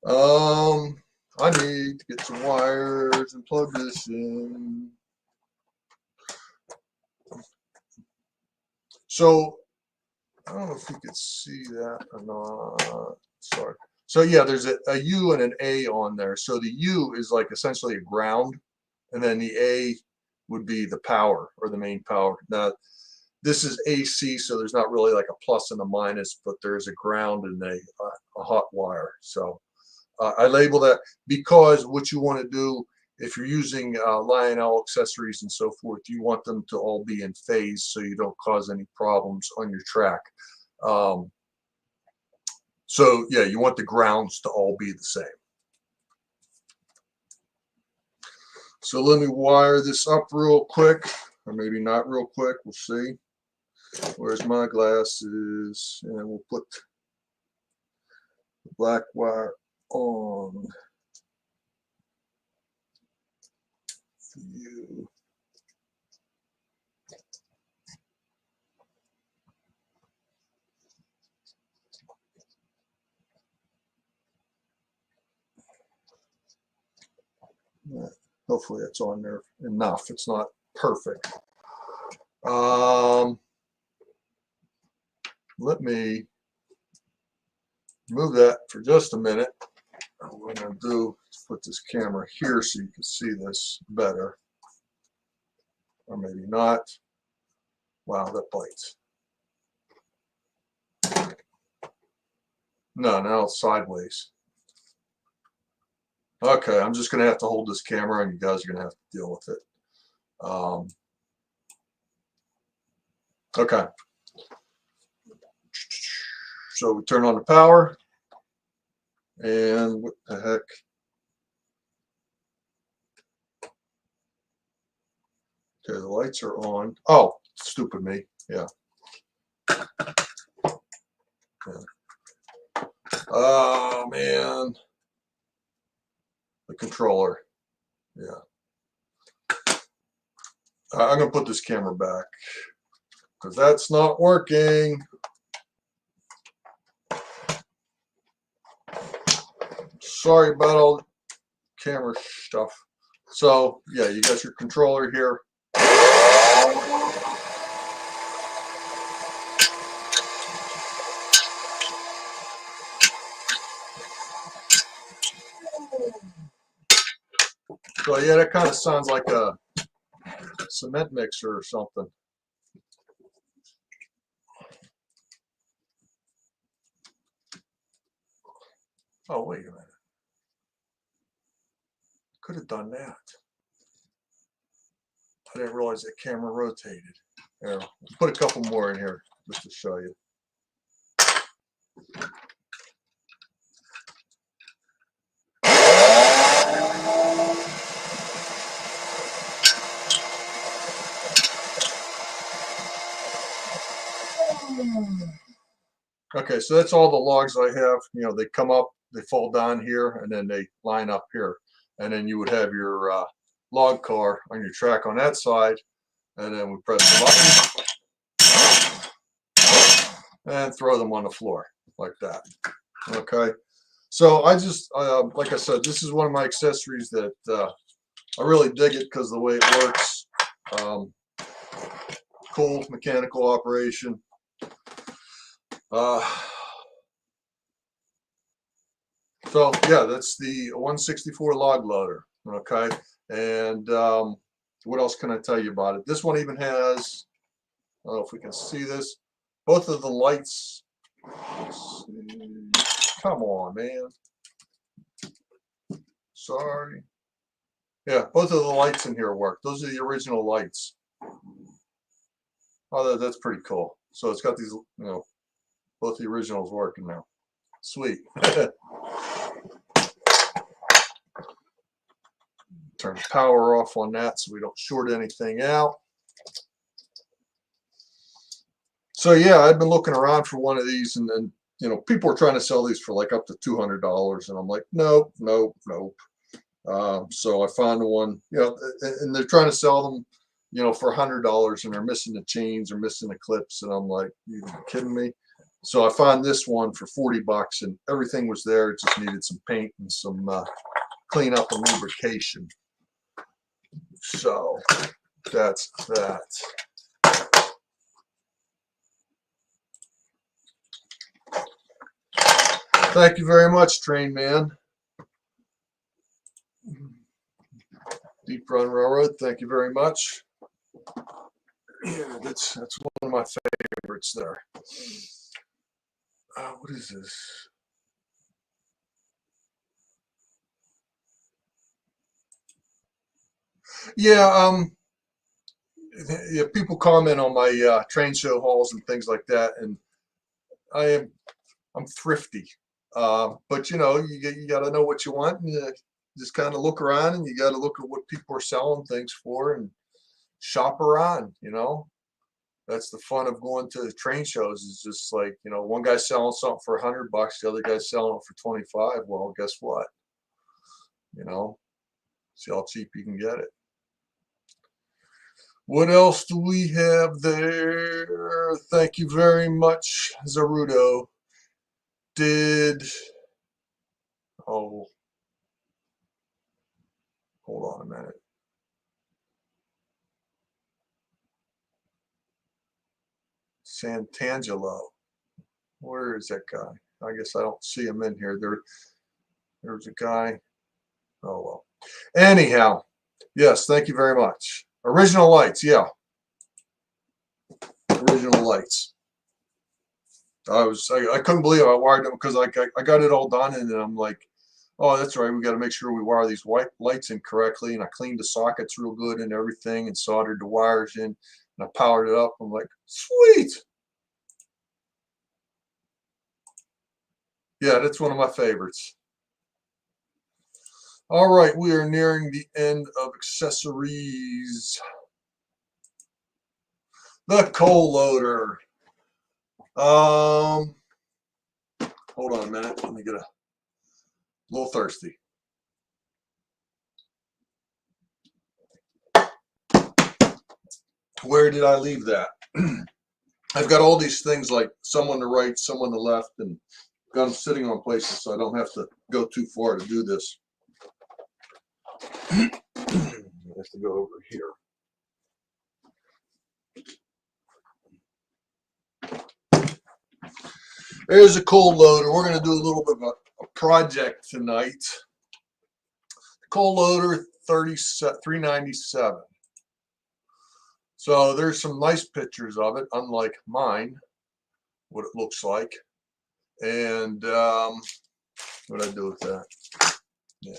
I need to get some wires and plug this in. So I don't know if you could see that or not. Sorry. So yeah, there's a U and an A on there. So the U is like essentially a ground, and then the A would be the power or the main power. Now this is AC, so there's not really like a plus and a minus, but there's a ground and a hot wire. So I label that because what you want to do if you're using Lionel accessories and so forth, you want them to all be in phase so you don't cause any problems on your track. So yeah, you want the grounds to all be the same. So let me wire this up real quick, or maybe not real quick, we'll see. Where's my glasses? And we'll put the black wire on for you. Hopefully it's on there enough. It's not perfect. Let me move that for just a minute. What I'm going to do is put this camera here so you can see this better. Or maybe not. Wow, that bites. No, now it's sideways. Okay, I'm just going to have to hold this camera and you guys are going to have to deal with it. Okay. So we turn on the power. And what the heck? Okay, the lights are on. Oh, stupid me. Yeah. Oh, man. The controller. Yeah. I'm going to put this camera back because that's not working. Sorry about all the camera stuff. So, yeah, you got your controller here. So, yeah, that kind of sounds like a cement mixer or something. Oh, wait a minute. Could have done that. I didn't realize the camera rotated. Here, put a couple more in here just to show you. Okay, so that's all the logs I have. You know, they come up, they fall down here, and then they line up here. And then you would have your log car on your track on that side. And then we press the button and throw them on the floor like that. Okay, so I just, like I said, this is one of my accessories that I really dig it because the way it works. Cool mechanical operation. So yeah, that's the 164 log loader. Okay, and what else can I tell you about it? This one even has, I don't know if we can see this, both of the lights. Come on, man. Sorry. Yeah, both of the lights in here work. Those are the original lights. Oh, that's pretty cool. So it's got these, you know, both the originals working now. Sweet. Turn the power off on that so we don't short anything out. So yeah, I've been looking around for one of these, and then, you know, people are trying to sell these for like up to $200, and I'm like, nope, nope, nope. So I found one, you know, and they're trying to sell them, you know, for $100, and they're missing the chains or missing the clips, and I'm like, you kidding me? So I found this one for 40 bucks, and everything was there. It just needed some paint and some cleanup and lubrication. So that's that. Thank you very much, Train Man. Deep Run Railroad, thank you very much. Yeah, that's one of my favorites there. What is this? Yeah, yeah, people comment on my train show hauls and things like that, and I'm thrifty. But you know, you got to know what you want, and you just kind of look around, and you got to look at what people are selling things for, and shop around. You know, that's the fun of going to train shows. Is just like, you know, one guy's selling something for $100, the other guy's selling it for 25. Well, guess what? You know, see how cheap you can get it. What else do we have there? Thank you very much, Zarudo. Oh, hold on a minute. Santangelo. Where is that guy? I guess I don't see him in here. There's a guy. Oh, well. Anyhow, yes, thank you very much. Original lights, yeah. Original lights. I couldn't believe I wired them because I got it all done, and then I'm like, oh, that's right, we got to make sure we wire these white lights in correctly. And I cleaned the sockets real good and everything, and soldered the wires in, and I powered it up. I'm like, sweet. Yeah, that's one of my favorites. All right, we are nearing the end of accessories. The coal loader. Hold on a minute. Let me get a little thirsty. Where did I leave that? I've got all these things, like some on the right, some on the left, and got them sitting on places so I don't have to go too far to do this. I have to go over here. There's a coal loader. We're going to do a little bit of a project tonight. Coal loader 397. So there's some nice pictures of it, unlike mine, what it looks like. And what did I do with that? Yeah.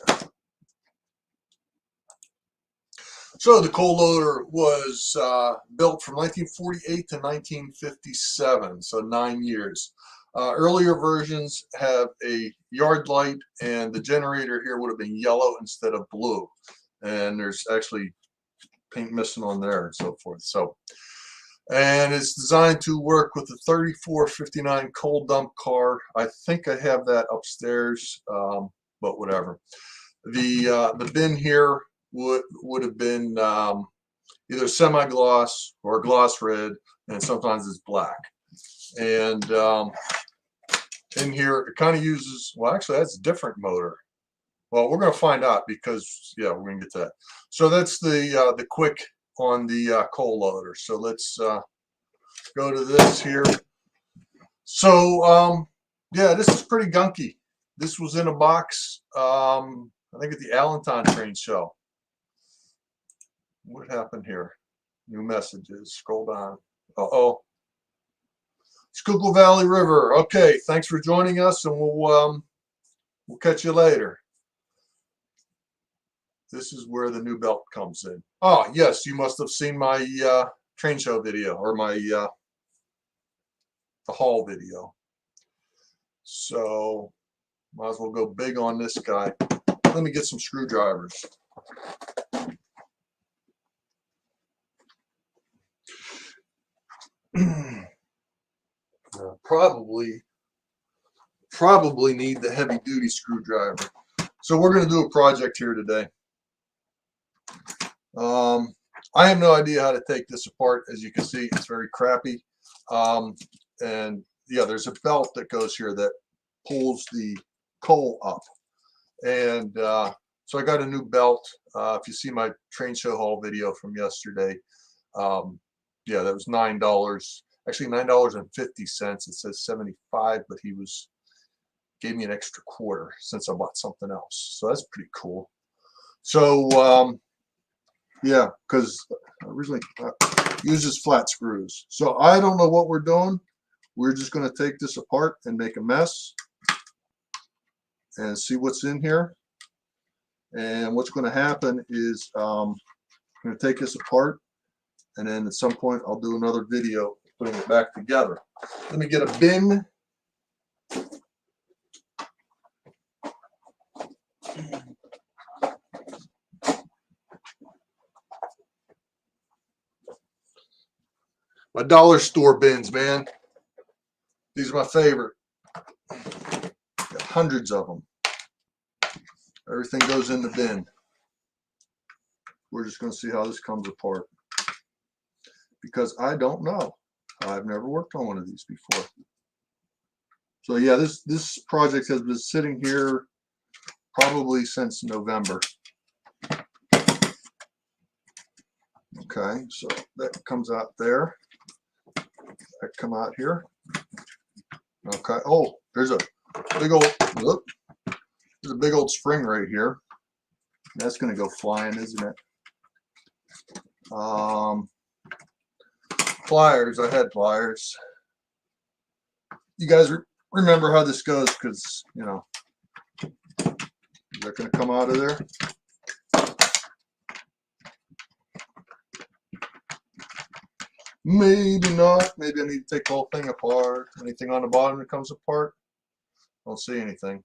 So the coal loader was built from 1948 to 1957, so 9 years. Earlier versions have a yard light, and the generator here would have been yellow instead of blue. And there's actually paint missing on there and so forth. So, and it's designed to work with the 3459 coal dump car. I think I have that upstairs, but whatever. The bin here would have been either semi-gloss or gloss red, and sometimes it's black. And in here, it kind of uses, well, actually, that's a different motor. Well, we're going to find out because, yeah, we're going to get to that. So that's the quick on the coal loader. So let's go to this here. So, yeah, this is pretty gunky. This was in a box, I think at the Allentown train show. What happened here? New messages. Scroll down. Uh-oh. Schuylkill Valley River. Okay, thanks for joining us, and we'll catch you later. This is where the new belt comes in. Oh, yes, you must have seen my train show video, or my the haul video. So might as well go big on this guy. Let me get some screwdrivers. Probably need the heavy duty screwdriver. So we're going to do a project here today. I have no idea how to take this apart. As you can see, it's very crappy. And yeah, there's a belt that goes here that pulls the coal up. And so I got a new belt. If you see my train show haul video from yesterday, yeah, that was $9. Actually, $9.50. It says 75, but he gave me an extra quarter since I bought something else. So that's pretty cool. So yeah, because originally uses flat screws. So I don't know what we're doing. We're just going to take this apart and make a mess and see what's in here. And what's going to happen is I'm going to take this apart, and then at some point I'll do another video putting it back together. Let me get a bin. My dollar store bins, man. These are my favorite. Got hundreds of them. Everything goes in the bin. We're just going to see how this comes apart, because I don't know. I've never worked on one of these before. So yeah, this project has been sitting here probably since November. Okay, so that comes out there. That come out here. Okay. Oh, there's a big old look. There's a big old spring right here. That's going to go flying, isn't it? Pliers. I had pliers. You guys remember how this goes, because, you know, is that going to come out of there? Maybe not. Maybe I need to take the whole thing apart. Anything on the bottom that comes apart? Don't see anything.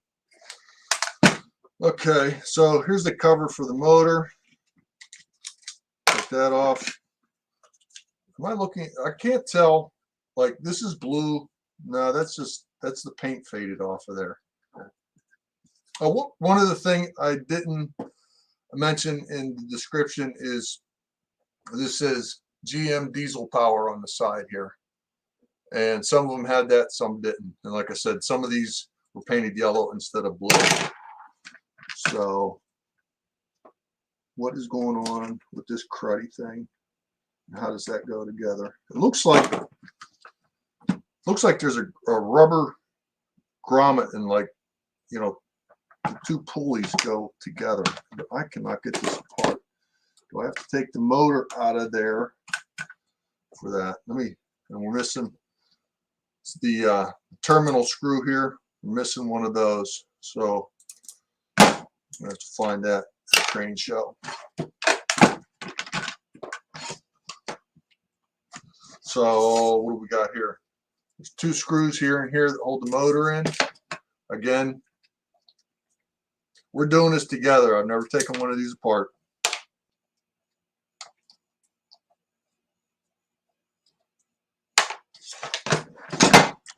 Okay, so here's the cover for the motor. Take that off. Am I looking? I can't tell. Like, this is blue. No, that's the paint faded off of there. Oh, one of the things I didn't mention in the description is this says GM diesel power on the side here. And some of them had that, some didn't. And like I said, some of these were painted yellow instead of blue. So what is going on with this cruddy thing? How does that go together? It looks like there's a rubber grommet, and, like, you know, the two pulleys go together. But I cannot get this apart. Do I have to take the motor out of there for that? And we're missing the terminal screw here. We're missing one of those. So I'm going to have to find that at the train show. So what do we got here? There's two screws here and here that hold the motor in. Again, we're doing this together. I've never taken one of these apart.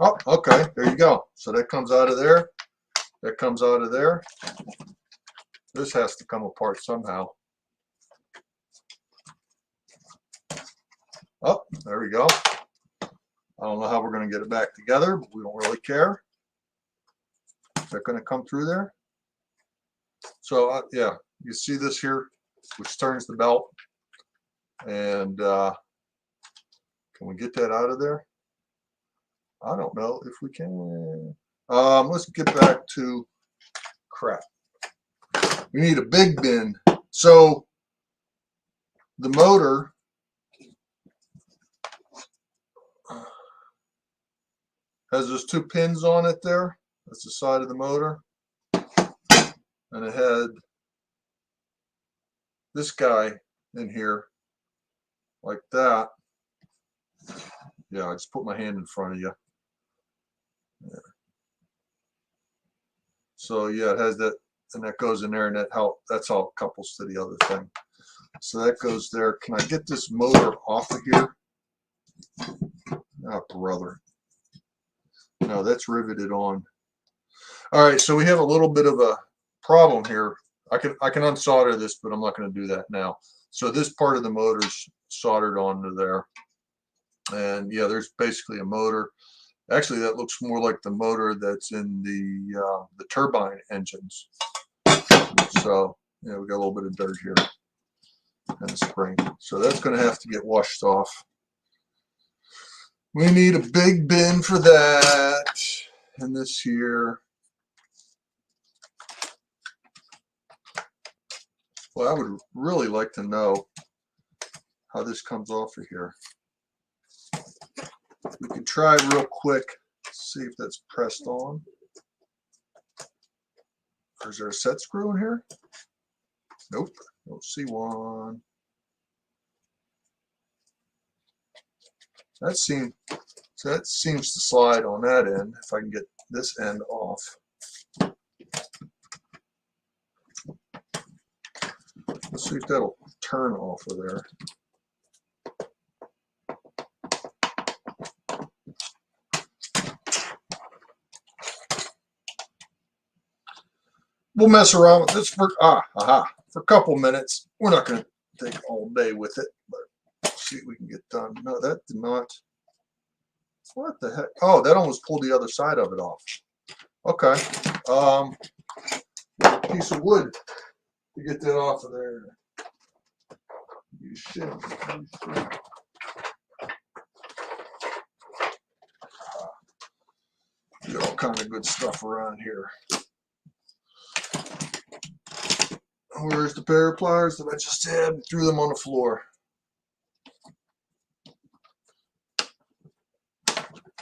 Oh, okay, there you go. So that comes out of there. That comes out of there. This has to come apart somehow. Oh, there we go. I don't know how we're going to get it back together, but we don't really care. Is that going to come through there? So yeah, you see this here, which turns the belt. And can we get that out of there? I don't know if we can. Let's get back to crap. We need a big bin. So the motor has those two pins on it there. That's the side of the motor. And it had this guy in here like that. Yeah, I just put my hand in front of you. Yeah. So yeah, it has that, and that goes in there, and that's how it couples to the other thing. So that goes there. Can I get this motor off of here? Oh, brother. No, that's riveted on. All right, so we have a little bit of a problem here. I can unsolder this, but I'm not going to do that now. So this part of the motor's soldered onto there. And yeah, there's basically a motor. Actually, that looks more like the motor that's in the turbine engines. So, yeah, we got a little bit of dirt here and a spring. So that's going to have to get washed off. We need a big bin for that. And this here. Well, I would really like to know how this comes off of here. We can try real quick, see if that's pressed on. Or is there a set screw in here? Nope, don't see one. That seems to slide on that end. If I can get this end off. Let's see if that'll turn off of there. We'll mess around with this for for a couple minutes. We're not going to take all day with it, but let's see what we can get done. No, that did not. What the heck? Oh, that almost pulled the other side of it off. Okay. Piece of wood to get that off of there. You should. Got all kind of good stuff around here. Where's the pair of pliers that I just had? Threw them on the floor.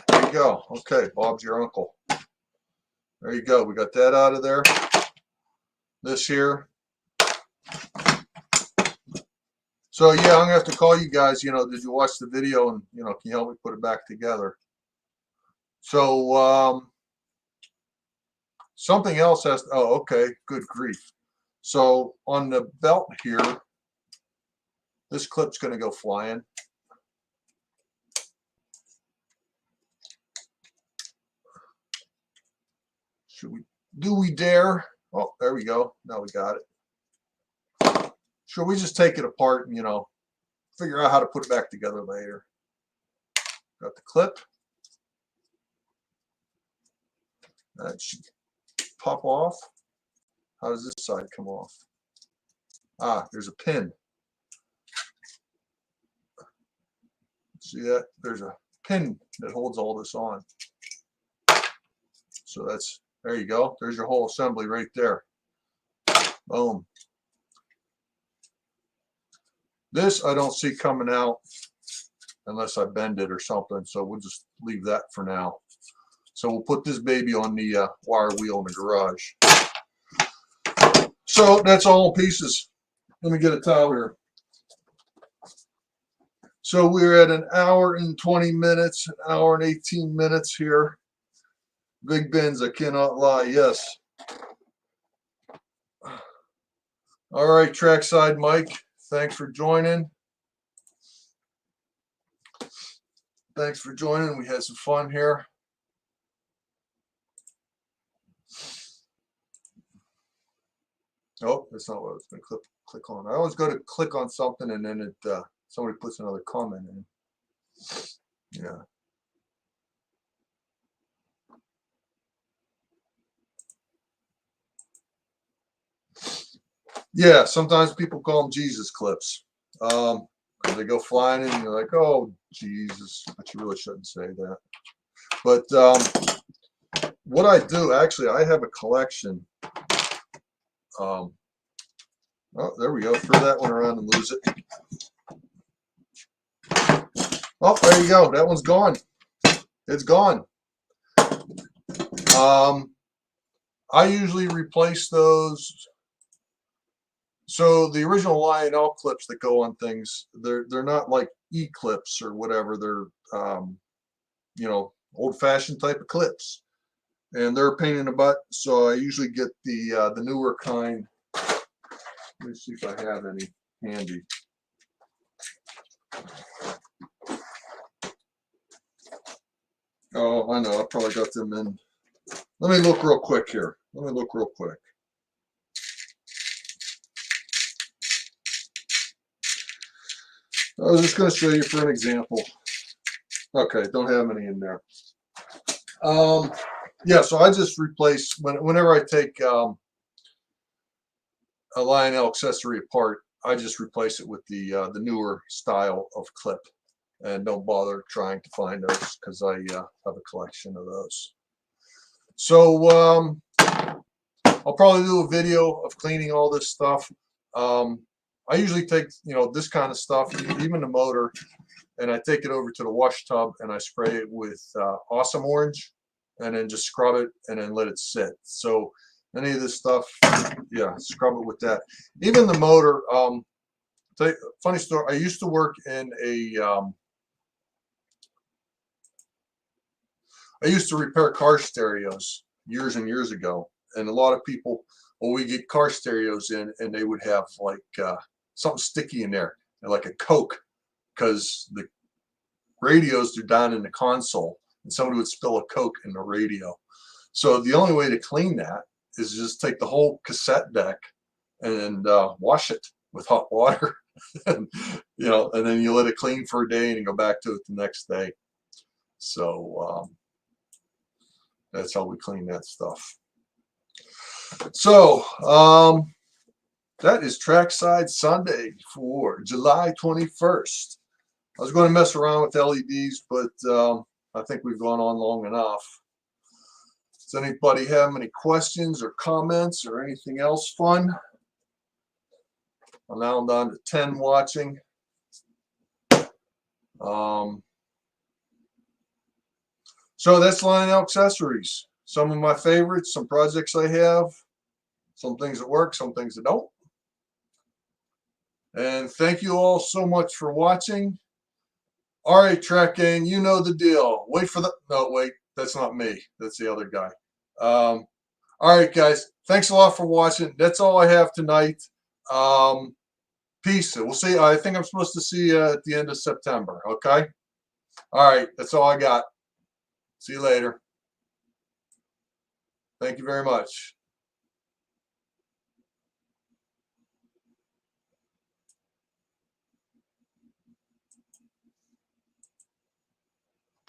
There you go. Okay, Bob's your uncle. There you go. We got that out of there. This here. So yeah, I'm gonna have to call you guys. Did you watch the video, and can you help me put it back together? So something else has. Oh, okay. Good grief. So on the belt here, this clip's going to go flying. Do we dare? Oh, there we go. Now we got it. Should we just take it apart and, figure out how to put it back together later? Got the clip. That should pop off. How does this side come off? Ah, there's a pin. See that? There's a pin that holds all this on. So there you go. There's your whole assembly right there. Boom. This I don't see coming out unless I bend it or something. So we'll just leave that for now. So we'll put this baby on the wire wheel in the garage. So that's all in pieces. Let me get a towel here. So we're at an hour and 20 minutes, an hour and 18 minutes here. Big bins, I cannot lie, yes. All right, Trackside Mike, thanks for joining. Thanks for joining. We had some fun here. Oh, that's not what I was going to click on. I always go to click on something and then it somebody puts another comment in. Yeah. Yeah, sometimes people call them Jesus clips. Because they go flying and you're like, oh, Jesus. But you really shouldn't say that. But what I do, actually, I have a collection. Oh, there we go. Throw that one around and lose it. Oh, there you go. That one's gone. It's gone. I usually replace those. So the original Lionel clips that go on things, they're not like E-clips or whatever. They're old-fashioned type of clips, and they're a pain in the butt. So I usually get the newer kind. Let me see if I have any handy. Oh, I know. I probably got them in. Let me look real quick here. Let me look real quick. I was just going to show you for an example. Okay, don't have any in there. Yeah, so I just replace whenever I take a Lionel accessory apart, I just replace it with the newer style of clip, and don't bother trying to find those because I have a collection of those. So I'll probably do a video of cleaning all this stuff. I usually take this kind of stuff, even the motor, and I take it over to the wash tub and I spray it with Awesome Orange, and then just scrub it and then let it sit. So any of this stuff, yeah, scrub it with that. Even the motor. Funny story. I used to work in I used to repair car stereos years and years ago, and a lot of people, well, we get car stereos in, and they would have like something sticky in there, like a Coke, because the radios are down in the console, and somebody would spill a Coke in the radio. So the only way to clean that is just take the whole cassette deck and wash it with hot water, and and then you let it clean for a day and you go back to it the next day. So that's how we clean that stuff. So that is Trackside Sunday for July 21st. I was going to mess around with LEDs, but I think we've gone on long enough. Does anybody have any questions or comments or anything else fun? I'm now down to 10 watching. So that's Lionel Accessories. Some of my favorites, some projects I have, some things that work, some things that don't. And thank you all so much for watching. All right, Track Gang, you know the deal. Wait for the, no, wait, that's not me. That's the other guy. All right, guys, thanks a lot for watching. That's all I have tonight. Peace. We'll see. I think I'm supposed to see you at the end of September. Okay. All right. That's all I got. See you later. Thank you very much.